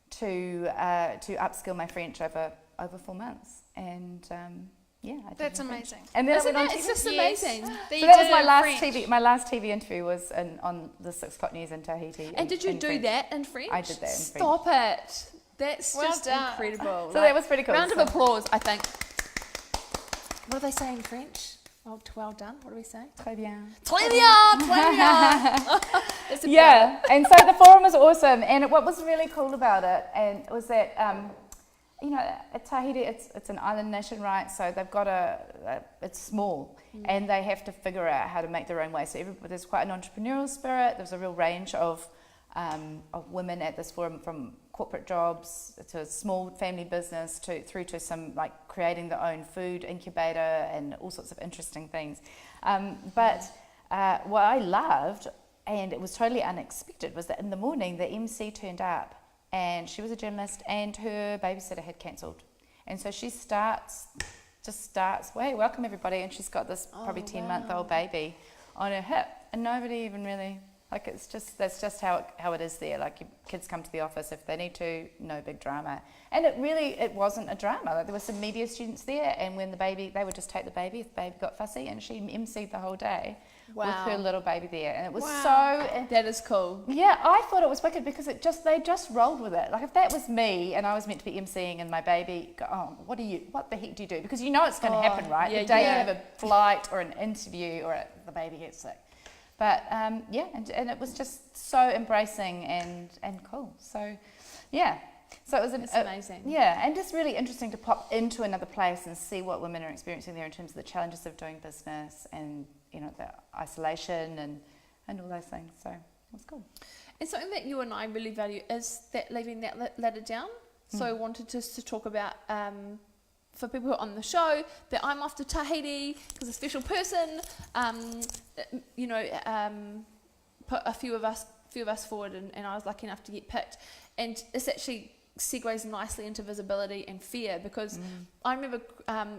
upskill my French over 4 months, and I did That's it in amazing. French. And then Isn't I went it? on It's TV. just amazing. That So you that did was my it in last French. TV. My last TV interview was on the 6 o'clock news in Tahiti. And did you do French. that in French? I did that in French. Stop it. That's Well just done. incredible. So that was pretty cool. Round So- of applause, I think. What do they say in French? Well done. What do we say? Très bien. Très bien, très bien. That's a Yeah, and so the forum was awesome, and what was really cool about it and was that at Tahiti it's an island nation, right? So they've got it's small, and they have to figure out how to make their own way. So there's quite an entrepreneurial spirit. There's a real range of women at this forum, from corporate jobs to a small family business through to some like creating their own food incubator and all sorts of interesting things. But what I loved, and it was totally unexpected, was that in the morning the MC turned up, and she was a journalist, and her babysitter had cancelled, and so she starts, hey, welcome everybody, and she's got this probably 10-month-old baby on her hip, and nobody even really, like, that's just how it is there. Like, kids come to the office if they need to, no big drama. And it wasn't a drama. Like, there were some media students there, and when they would just take the baby if the baby got fussy, and she emceed the whole day with her little baby there. And it was so... That is cool. Yeah, I thought it was wicked because they just rolled with it. Like, if that was me and I was meant to be emceeing and my baby, what the heck do you do? Because you know it's going to happen, right? Yeah, the day yeah. you have a flight or an interview or the baby gets sick. But and it was just so embracing and cool. So, yeah. So it was It's amazing. and just really interesting to pop into another place and see what women are experiencing there in terms of the challenges of doing business and, the isolation and all those things. So it was cool. And something that you and I really value is that leaving that ladder down. So I wanted just to talk about, for people who are on the show, that I'm off to Tahiti because a special person, put a few of us forward, and I was lucky enough to get picked. And this actually segues nicely into visibility and fear, because I remember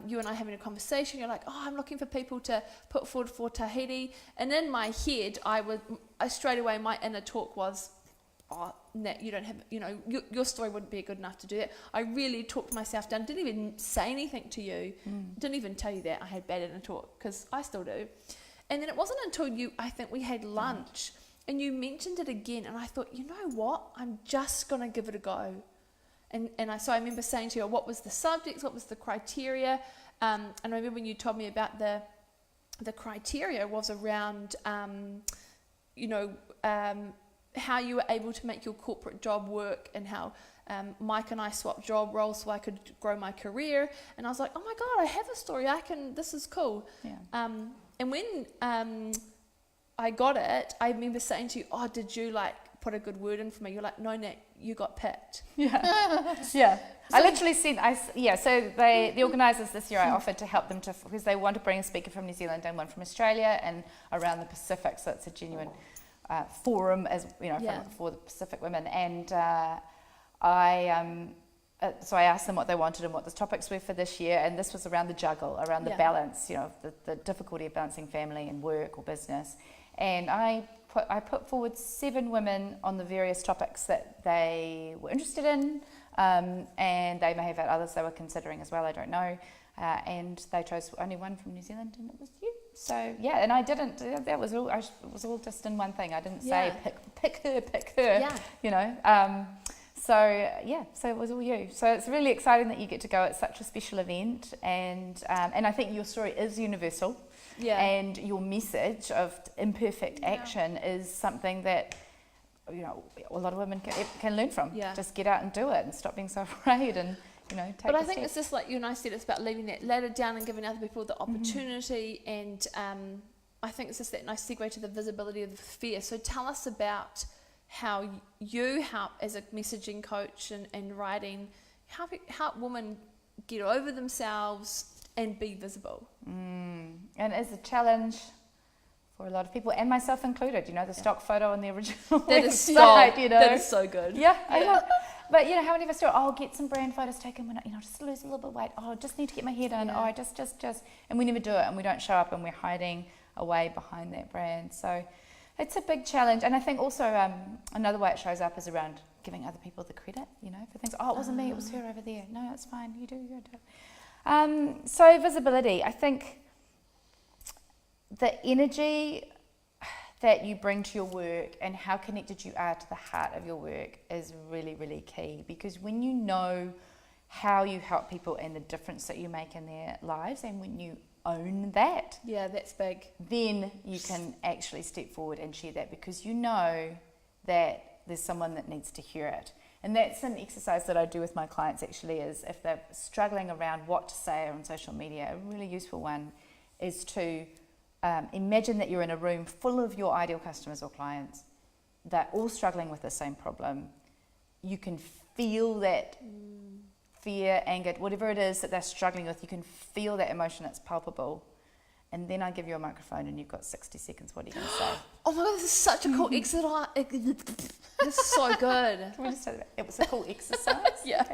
you and I having a conversation. You're like, I'm looking for people to put forward for Tahiti, and in my head, I straight away, my inner talk was, Nat, you don't have, your story wouldn't be good enough to do it. I really talked myself down, didn't even say anything to you, didn't even tell you that I had bad inner talk, because I still do. And then it wasn't until I think we had lunch, and you mentioned it again, and I thought, you know what, I'm just going to give it a go. So I remember saying to you, what was the subjects, what was the criteria, and I remember when you told me about the criteria was around, how you were able to make your corporate job work, and how Mike and I swapped job roles so I could grow my career. And I was like, oh my God, I have a story. This is cool. Yeah. And when I got it, I remember saying to you, did you put a good word in for me? You're like, no, Nat, you got picked. Yeah. Yeah. I literally said, so the organisers this year, I offered to help them because they want to bring a speaker from New Zealand and one from Australia and around the Pacific, so it's a genuine forum, for the Pacific women. And so I asked them what they wanted and what the topics were for this year, and this was around the juggle, around the balance, the difficulty of balancing family and work or business. And I put forward 7 women on the various topics that they were interested in, and they may have had others they were considering as well, I don't know. And they chose only one from New Zealand, and it was you. So and I didn't. That was all. It was all just in one thing. I didn't say pick her. Yeah. So it was all you. So it's really exciting that you get to go at such a special event, and I think your story is universal. Yeah. And your message of imperfect action is something that a lot of women can learn from. Yeah. Just get out and do it, and stop being so afraid, and take. But I think it's just like you and I said, it's about leaving that ladder down and giving other people the opportunity. And I think it's just that nice segue to the visibility of the fear. So tell us about how you help as a messaging coach and writing, help women get over themselves and be visible. And it's a challenge for a lot of people, and myself included. The stock photo on the original That is website, so, that is so good. Yeah, I know. But how many of us do? Oh, get some brand photos taken when I, just lose a little bit of weight. Oh, just need to get my hair done. Yeah. Oh, I just, and we never do it, and we don't show up, and we're hiding away behind that brand. So it's a big challenge, and I think also another way it shows up is around giving other people the credit, for things. Oh, it wasn't me, it was her over there. No, it's fine. You do it. So visibility. I think the energy that you bring to your work and how connected you are to the heart of your work is really, really key, because when you know how you help people and the difference that you make in their lives, and when you own that, that's big, then you can actually step forward and share that, because you know that there's someone that needs to hear it. And that's an exercise that I do with my clients actually, is if they're struggling around what to say on social media, a really useful one is to imagine that you're in a room full of your ideal customers or clients. They're all struggling with the same problem. You can feel that fear, anger, whatever it is that they're struggling with, you can feel that emotion, it's palpable. And then I give you a microphone and you've got 60 seconds. What are you going to say? Oh my God, this is such a cool exercise. This is so good. Can we just say that? It was a cool exercise. Yeah.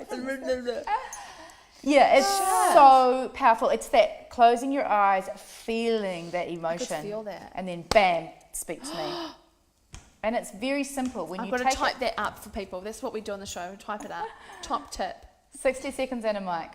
Yeah, it's so powerful. It's that closing your eyes, feeling that emotion. I could feel that. And then bam, speak to me. And it's very simple. When I've you got to type that up for people. That's what we do on the show. We type it up. Top tip. 60 seconds and a mic.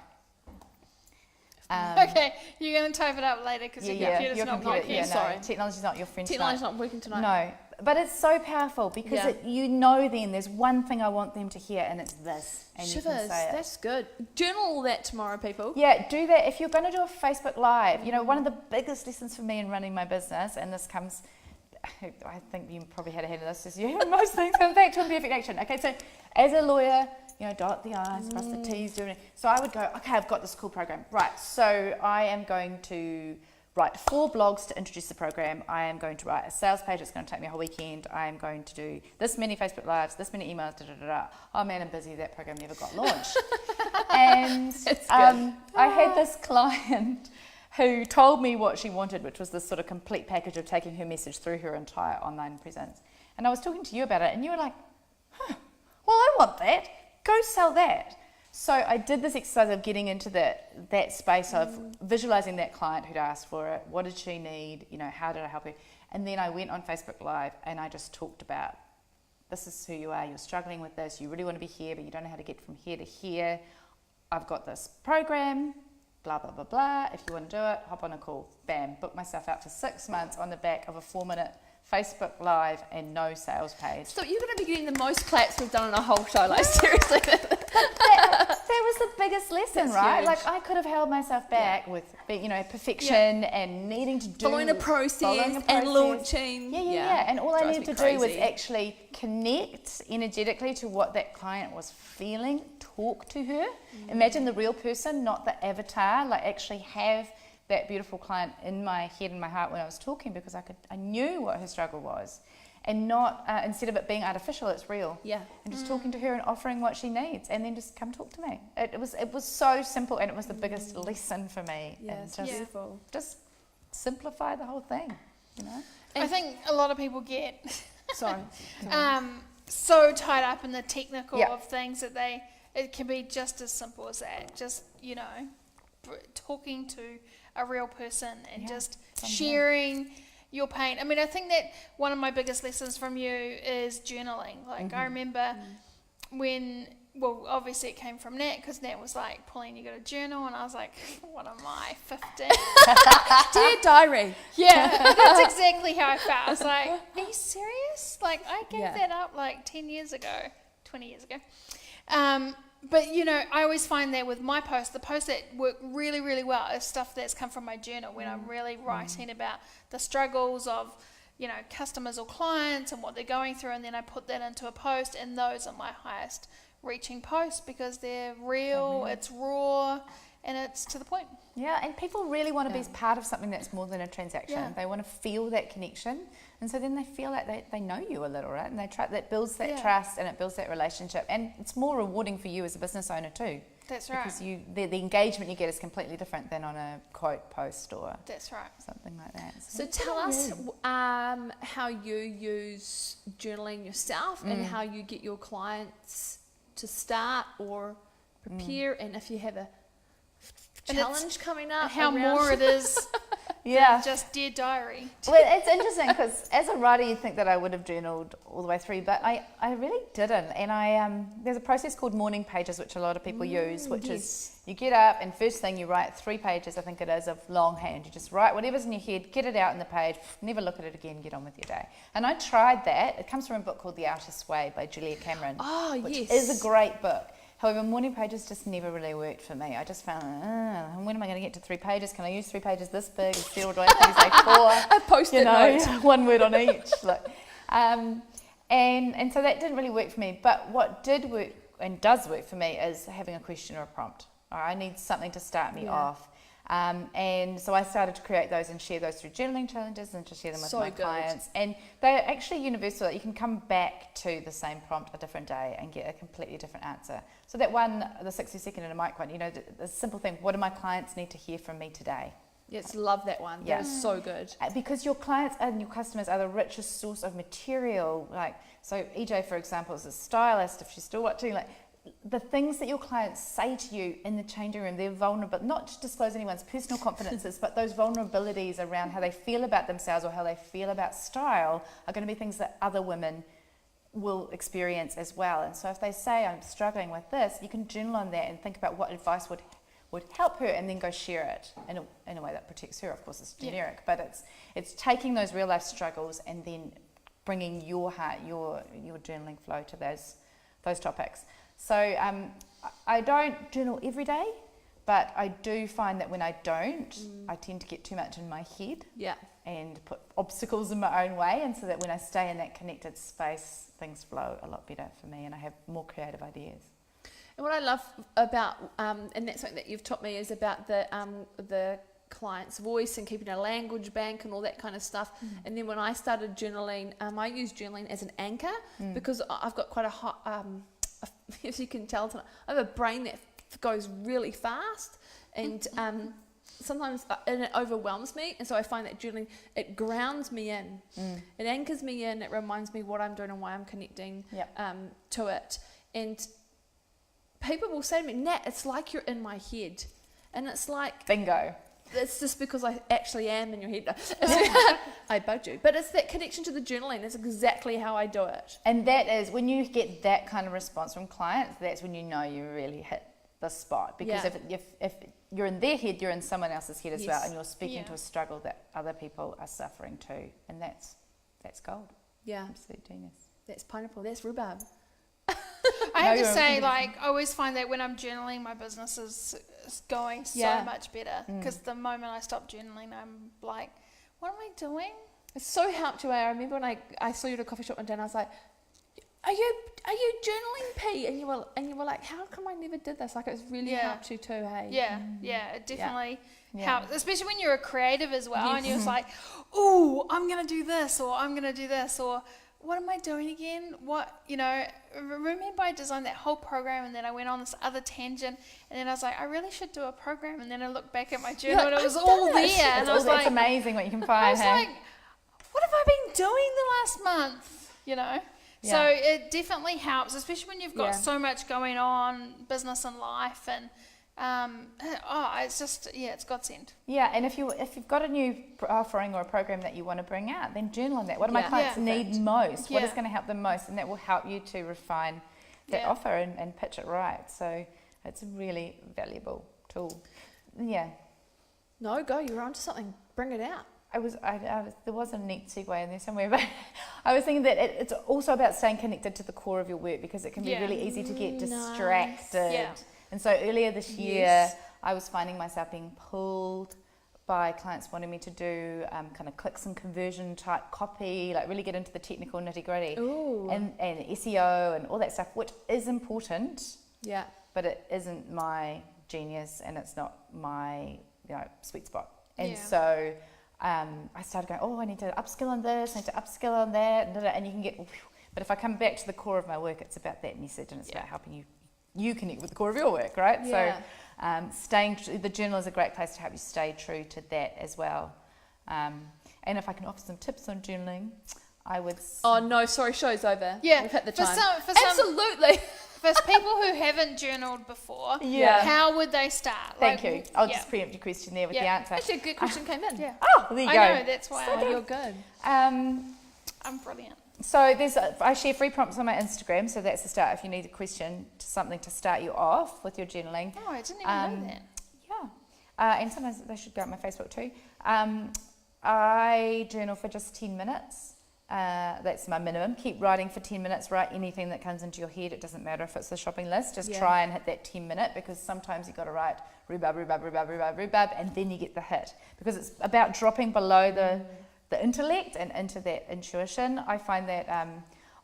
Okay, you're going to type it up later because your computer's not working. No, Sorry. technology's not your friend Technology's tonight. not working tonight. No, but it's so powerful because then there's one thing I want them to hear, and it's this. And Shivers, you can say it. that's good. Journal all that tomorrow, people. Yeah, do that. If you're going to do a Facebook Live, one of the biggest lessons for me in running my business, and this comes, I think you probably had a hand in this, is most things come back to imperfect action. Okay, so as a lawyer, dot the I's, cross the T's, doing it. So I would go, okay, I've got this cool program. Right, so I am going to write 4 blogs to introduce the program. I am going to write a sales page. It's going to take me a whole weekend. I am going to do this many Facebook Lives, this many emails, Oh man, I'm busy. That program never got launched. And I had this client who told me what she wanted, which was this sort of complete package of taking her message through her entire online presence. And I was talking to you about it, and you were like, well, I want that. Go sell that. So I did this exercise of getting into that space of visualizing that client who'd asked for it. What did she need? How did I help her? And then I went on Facebook Live and I just talked about, this is who you are. You're struggling with this. You really want to be here, but you don't know how to get from here to here. I've got this program, blah, blah, blah, blah. If you want to do it, hop on a call. Bam, book myself out for 6 months on the back of a 4-minute Facebook Live and no sales page. So you're going to be getting the most claps we've done on a whole show, like seriously. that was the biggest lesson, That's right? huge. Like I could have held myself back with, perfection and needing to do Following a process and launching. Yeah. And all I Drives needed me to do was crazy. actually connect energetically to what that client was feeling, talk to her, imagine the real person, not the avatar, like actually have that beautiful client in my head and my heart when I was talking, because I knew what her struggle was, and not instead of it being artificial, it's real. Yeah. And just talking to her and offering what she needs, and then just come talk to me. It was so simple, and it was the biggest lesson for me. Yeah, and it's just, beautiful. just simplify the whole thing, I think a lot of people get Sorry. so tied up in the technical Yeah. of things that it can be just as simple as that. Just, talking to a real person and just sharing your pain. I mean, I think that one of my biggest lessons from you is journaling. Like, I remember when, well, obviously it came from Nat, because Nat was like, Pauline, you got a journal? And I was like, what am I, 15? Dear diary. Yeah, that's exactly how I felt. I was like, are you serious? Like, I gave Yeah. that up like 10 years ago, 20 years ago. But, I always find that with my posts, the posts that work really, really well is stuff that's come from my journal, when I'm really writing about the struggles of, customers or clients and what they're going through, and then I put that into a post, and those are my highest reaching posts because they're real, it's raw, and it's to the point. Yeah, and people really want to be part of something that's more than a transaction. Yeah. They want to feel that connection, and so then they feel like they know you a little, right? And that builds that Yeah. trust, and it builds that relationship, and it's more rewarding for you as a business owner too. That's right. Because the engagement you get is completely different than on a quote post or That's right. something like that. So tell us how you use journaling yourself and how you get your clients to start or prepare, and if you have a challenge coming up. And how around more it is Yeah. just Dear Diary. Well, it's interesting because as a writer, you'd think that I would have journaled all the way through, but I really didn't. And there's a process called morning pages, which a lot of people use, which is you get up and first thing you write 3 pages, I think it is, of longhand. You just write whatever's in your head, get it out on the page, never look at it again, get on with your day. And I tried that. It comes from a book called The Artist's Way by Julia Cameron, which is a great book. However, morning pages just never really worked for me. I just found, when am I going to get to 3 pages? Can I use 3 pages this big instead, or do I have to use like 4? A post-it note. 1 word on each. And so that didn't really work for me. But what did work and does work for me is having a question or a prompt. I need something to start me off. And so I started to create those and share those through journaling challenges and to share them with my clients. And they're actually universal. You can come back to the same prompt a different day and get a completely different answer. So that one, the 60-second and a mic one, the simple thing, what do my clients need to hear from me today? Yes, love that one. Yeah. That is so good. Because your clients and your customers are the richest source of material. So EJ, for example, is a stylist, if she's still watching, the things that your clients say to you in the changing room, they're vulnerable, not to disclose anyone's personal confidences, but those vulnerabilities around how they feel about themselves or how they feel about style are going to be things that other women will experience as well. And so if they say, I'm struggling with this, you can journal on that and think about what advice would help her, and then go share it in a way that protects her. Of course, it's generic, but it's taking those real life struggles and then bringing your heart, your journaling flow to those topics. So I don't journal every day, but I do find that when I don't, I tend to get too much in my head and put obstacles in my own way, and so that when I stay in that connected space, things flow a lot better for me and I have more creative ideas. And what I love about, and that's something that you've taught me, is about the client's voice and keeping a language bank and all that kind of stuff. And then when I started journaling, I use journaling as an anchor because I've got quite a hot, as you can tell tonight, I have a brain that goes really fast, and sometimes it overwhelms me, and so I find that journaling, it grounds me in, it anchors me in, it reminds me what I'm doing and why I'm connecting to it. And people will say to me, Nat, it's like you're in my head, and it's like bingo. It's just because I actually am in your head. I bugged you. But it's that connection to the journaling. That's exactly how I do it. And that is, when you get that kind of response from clients, that's when you know you really hit the spot. Because if you're in their head, you're in someone else's head as well, and you're speaking to a struggle that other people are suffering too. And that's gold. Yeah. Absolute genius. That's pineapple. That's rhubarb. I have to say, I always find that when I'm journaling, my business is going so much better. Because the moment I stop journaling, I'm like, what am I doing? It's so helped you. I remember when I saw you at a coffee shop one day, and I was like, are you journaling, P? And you were like, how come I never did this? Like, it's really helped you too, hey? Yeah, it definitely helps, especially when you're a creative as well, and you're just like, oh, I'm gonna do this, or I'm gonna do this, or what am I doing again? Remember I designed that whole program, and then I went on this other tangent, and then I was like, I really should do a program, and then I looked back at my journal, and it was all there, and I was like, it's amazing what you can find. I was like, what have I been doing the last month? So it definitely helps, especially when you've got so much going on, business and life, and it's just, it's godsend. Yeah, and if you've got a new offering or a program that you want to bring out, then journal on that. What do my clients need most? What is going to help them most? And that will help you to refine that offer and pitch it right. So it's a really valuable tool. Yeah. No, go. You're onto something. Bring it out. There was a neat segue in there somewhere, but I was thinking that it's also about staying connected to the core of your work, because it can be really easy to get distracted. Yeah. And so earlier this year, I was finding myself being pulled by clients wanting me to do kind of clicks and conversion type copy, like really get into the technical nitty gritty, and SEO and all that stuff, which is important. Yeah. But it isn't my genius and it's not my sweet spot. And Yeah. so I started going, I need to upskill on this, I need to upskill on that, and you can get, but if I come back to the core of my work, it's about that message and it's about helping you connect with the core of your work, right? Yeah. So the journal is a great place to help you stay true to that as well. And if I can offer some tips on journaling, I would... Oh no, sorry, show's over. Yeah. We've hit the For time. some- Absolutely. For people who haven't journaled before, Yeah. how would they start? Thank you. I'll yeah. just preempt your question there with the Yeah. answer. Actually, a good question came in. Yeah. Oh, there you I go. know, that's why Oh, you're good. I'm brilliant. So I share free prompts on my Instagram, so that's the start. If you need a question, something to start you off with your journaling. Oh, I didn't even know that. Yeah. And sometimes they should go on my Facebook too. I journal for just 10 minutes. That's my minimum. Keep writing for 10 minutes. Write anything that comes into your head. It doesn't matter if it's the shopping list. Just try and hit that 10 minute, because sometimes you've got to write rhubarb, and then you get the hit. Because it's about dropping below the intellect and into that intuition. I find that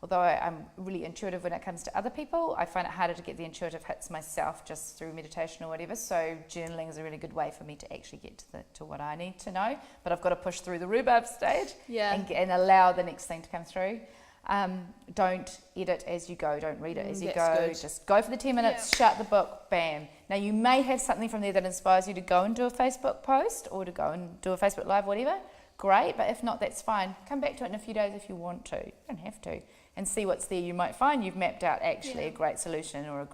although I'm really intuitive when it comes to other people, I find it harder to get the intuitive hits myself just through meditation or whatever. So journaling is a really good way for me to actually get to what I need to know. But I've got to push through the rhubarb stage and allow the next thing to come through. Don't edit as you go. Don't read it as you go. Good. Just go for the 10 minutes, shut the book, bam. Now you may have something from there that inspires you to go and do a Facebook post or to go and do a Facebook Live, whatever. Great, but if not, that's fine. Come back to it in a few days if you want to. You don't have to. And see what's there. You might find you've mapped out actually a great solution or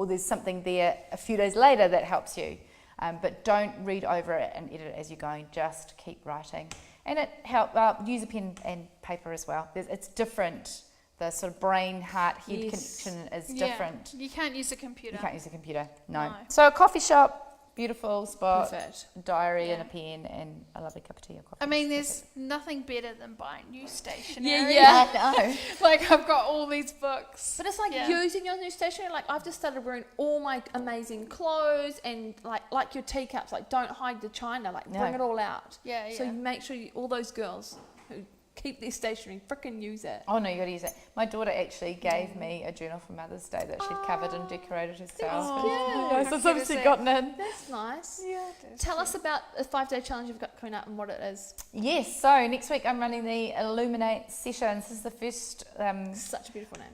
there's something there a few days later that helps you. But don't read over it and edit it as you're going. Just keep writing. And it helps, use a pen and paper as well. It's different. The sort of brain, heart, head connection is different. You can't use a computer. You can't use a computer, no. No. So a coffee shop, beautiful spot, Perfect. a diary and a pen and a lovely cup of tea or coffee. I mean, That's there's nothing better than buying new stationery. Yeah. I know. Like, I've got all these books. But it's like using your new stationery. Like, I've just started wearing all my amazing clothes and like your teacups. Like, don't hide the china. Like, bring it all out. Yeah, So you yeah. make sure all those girls who keep their stationery frickin' use it. Oh no, you got to use it. My daughter actually gave me a journal for Mother's Day that she'd covered and decorated herself. Oh, So how it's cute obviously is gotten in. That's nice. Yeah. Tell us about a 5-day challenge you've got coming up and what it is. Yes, so next week I'm running the Illuminate sessions. This is the first Such a beautiful name.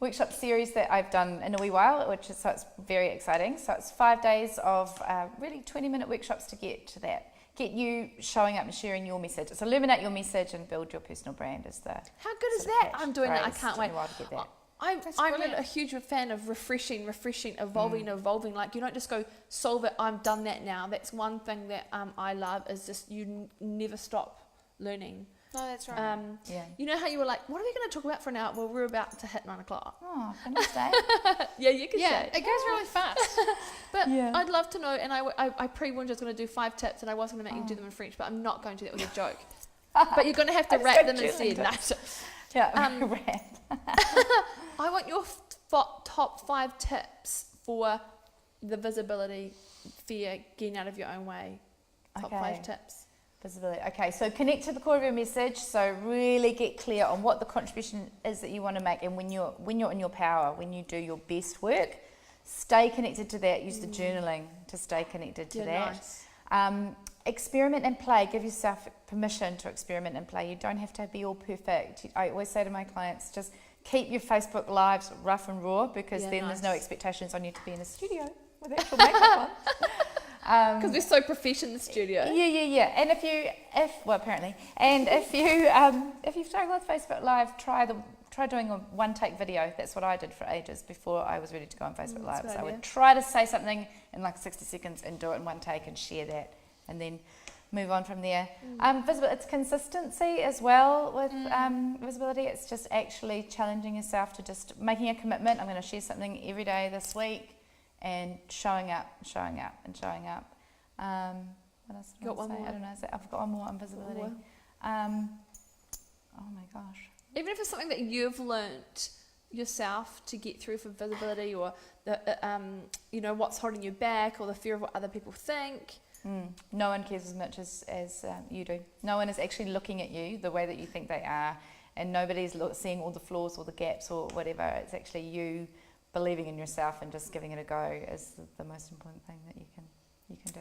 workshop series that I've done in a wee while, so it's very exciting. So it's 5 days of really 20-minute workshops to get to that. Get you showing up and sharing your message. It's illuminate your message and build your personal brand is the How good is sort of that? catch I'm doing that. I phrase. can't Took me wait. a while to get that. I'm brilliant. a huge fan of refreshing, evolving. Like, you don't just go solve it. I've done that now. That's one thing that I love is just you never stop learning. No, that's right. Yeah. You know how you were like, what are we going to talk about for an hour? Well, we're about to hit 9 o'clock. Oh, fantastic. Yeah, you can yeah, say. it goes really fast. But Yeah. I'd love to know, and I pre-warned I was going to do 5 tips, and I was going to make you do them in French, but I'm not going to do that with a joke. But you're going to have to I wrap spoke them German instead. to- No. Yeah, rap. I want your top 5 tips for the visibility fear, getting out of your own way. Top Okay. 5 tips. Visibility. Okay, so connect to the core of your message. So really get clear on what the contribution is that you want to make, and when you're in your power, when you do your best work, stay connected to that. Use the journaling to stay connected to that. Nice. Experiment and play. Give yourself permission to experiment and play. You don't have to be all perfect. I always say to my clients, just keep your Facebook lives rough and raw, because then there's no expectations on you to be in a studio with actual makeup on. Because we're so professional in the studio. Yeah. And if you struggle with Facebook Live, try doing a one-take video. That's what I did for ages before I was ready to go on Facebook Live. So I would try to say something in like 60 seconds and do it in one take and share that, and then move on from there. It's consistency as well with visibility. It's just actually challenging yourself to just making a commitment. I'm going to share something every day this week. And showing up. What else did Got I one say? more? I don't know. I've got one more on visibility. Oh my gosh. Even if it's something that you've learnt yourself to get through for visibility, or the what's holding you back, or the fear of what other people think. No one cares as much as you do. No one is actually looking at you the way that you think they are, and nobody's seeing all the flaws or the gaps or whatever. It's actually you believing in yourself and just giving it a go is the most important thing that you can do.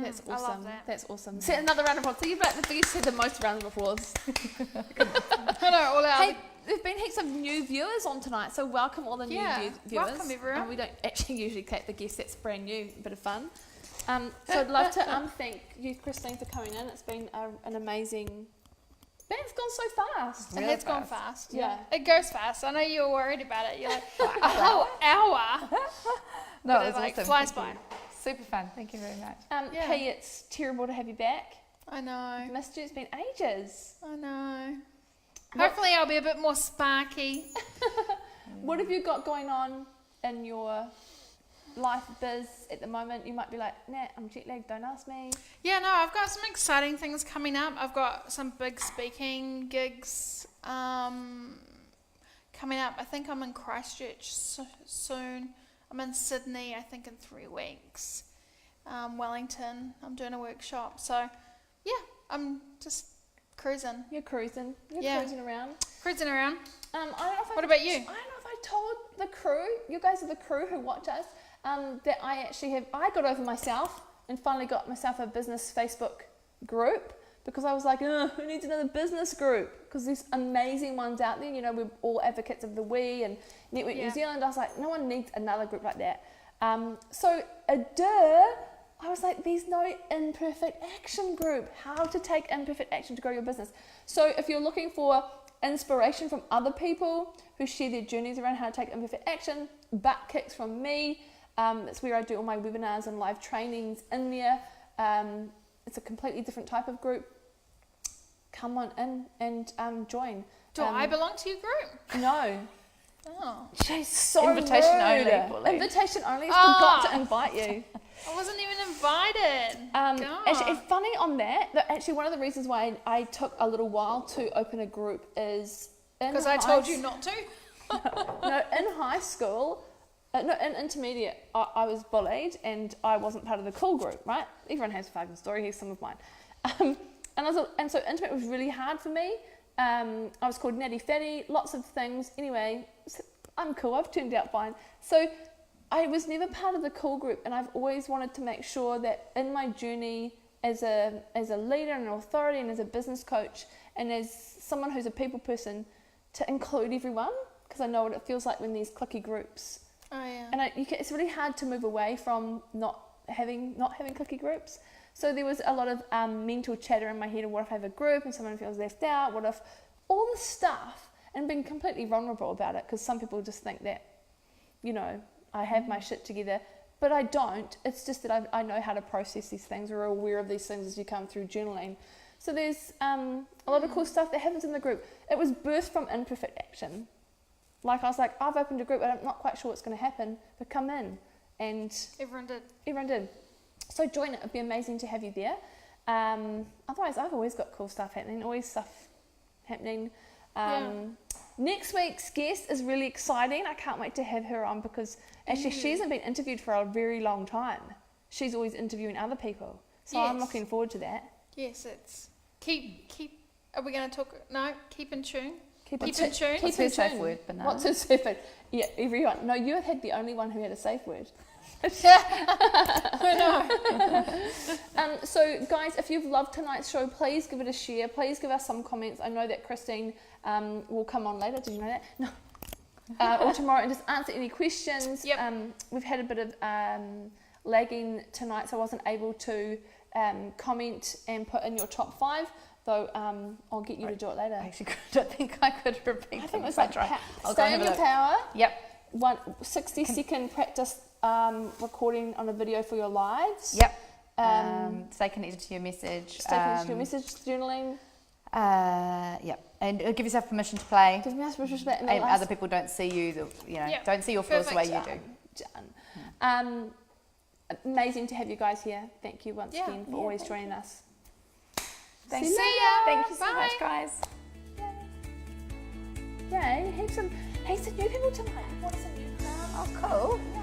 That's awesome. I love that. That's awesome. So another round of applause. So you've like the biggest, the most rounds of applause. I know, all our Hey, there've been heaps of new viewers on tonight, so welcome all the new viewers. Welcome everyone. We don't actually usually clap the guests. That's brand new, a bit of fun. So I'd love to thank you, Christine, for coming in. It's been an amazing. Man, it's gone so fast. It has gone fast. Yeah. It goes fast. I know you were worried about it. You're like, a whole hour. No, But it it was like awesome. flies Thank by. you. Super fun. Thank you very much. Yeah. Hey, it's terrible to have you back. I know. Missed you. It's been ages. I know. What- Hopefully I'll be a bit more sparky. What have you got going on in your life biz at the moment? You might be like, Nat, I'm jet lagged, don't ask me. Yeah, no, I've got some exciting things coming up. I've got some big speaking gigs coming up. I think I'm in Christchurch soon. I'm in Sydney, I think, in 3 weeks. Wellington, I'm doing a workshop. So, yeah, I'm just cruising. You're cruising. You're Yeah. cruising around. Cruising around. I don't know if What about you? I don't know if I told the crew, you guys are the crew who watch us, that I got over myself and finally got myself a business Facebook group because I was like, who needs another business group? Because there's amazing ones out there. You know, we're all advocates of the we and Network New Zealand. I was like, no one needs another group like that. I was like, there's no imperfect action group. How to take imperfect action to grow your business. So if you're looking for inspiration from other people who share their journeys around how to take imperfect action, butt kicks from me. That's where I do all my webinars and live trainings in there. It's a completely different type of group. Come on in and join. Do I belong to your group? No. Oh. She's so Invitation rude. only, Pauline. Invitation only. I forgot to invite you. I wasn't even invited. Actually, it's funny on that actually one of the reasons why I took a little while to open a group is Because I told you not to. No, in high school, in intermediate, I was bullied and I wasn't part of the cool group, right? Everyone has a fucking story. Here's some of mine. And so intermediate was really hard for me. I was called Natty Fatty, lots of things. Anyway, I'm cool. I've turned out fine. So I was never part of the cool group, and I've always wanted to make sure that in my journey as a leader and an authority and as a business coach and as someone who's a people person, to include everyone, because I know what it feels like when there's cliquey groups. Oh, yeah. And it's really hard to move away from not having cliquey groups. So there was a lot of mental chatter in my head of what if I have a group and someone feels left out, what if all this stuff, and being completely vulnerable about it, because some people just think that, you know, I have my shit together, but I don't. It's just that I know how to process these things, or aware of these things as you come through journaling. So there's a lot of cool stuff that happens in the group. It was birthed from imperfect action. Like I was like, I've opened a group, I'm not quite sure what's going to happen, but come in. And Everyone did. So join it. It'd be amazing to have you there. Otherwise, I've always got cool stuff happening, always stuff happening. Next week's guest is really exciting. I can't wait to have her on because actually she hasn't been interviewed for a very long time. She's always interviewing other people. So I'm looking forward to that. Yes, it's keep. Are we going to talk? No, keep in tune. Keep in in tune. What's her safe word? Banana? What's her safe word? Yeah, everyone. No, you had the only one who had a safe word. I know. So guys, if you've loved tonight's show, please give it a share. Please give us some comments. I know that Christine will come on later. Did you know that? No. Or tomorrow, and just answer any questions. Yep. We've had a bit of lagging tonight, so I wasn't able to comment and put in your top 5. Though I'll get you to do it later. I actually don't think I could repeat I think it was them like if I try. I'll go stay and in have a your look. power. Yep. 60-second practice recording on a video for your lives. Yep. Stay connected to your message. Stay connected to your message, journaling. Yep. And give yourself permission to play. Give me respect. And other people don't see you. Don't see your flaws the way you do. Done. Amazing to have you guys here. Thank you once again for always joining us. Thanks. See ya. Thank you so Bye. much, guys. Yay, heaps of new people tonight. Want some new Oh, cool. Yeah.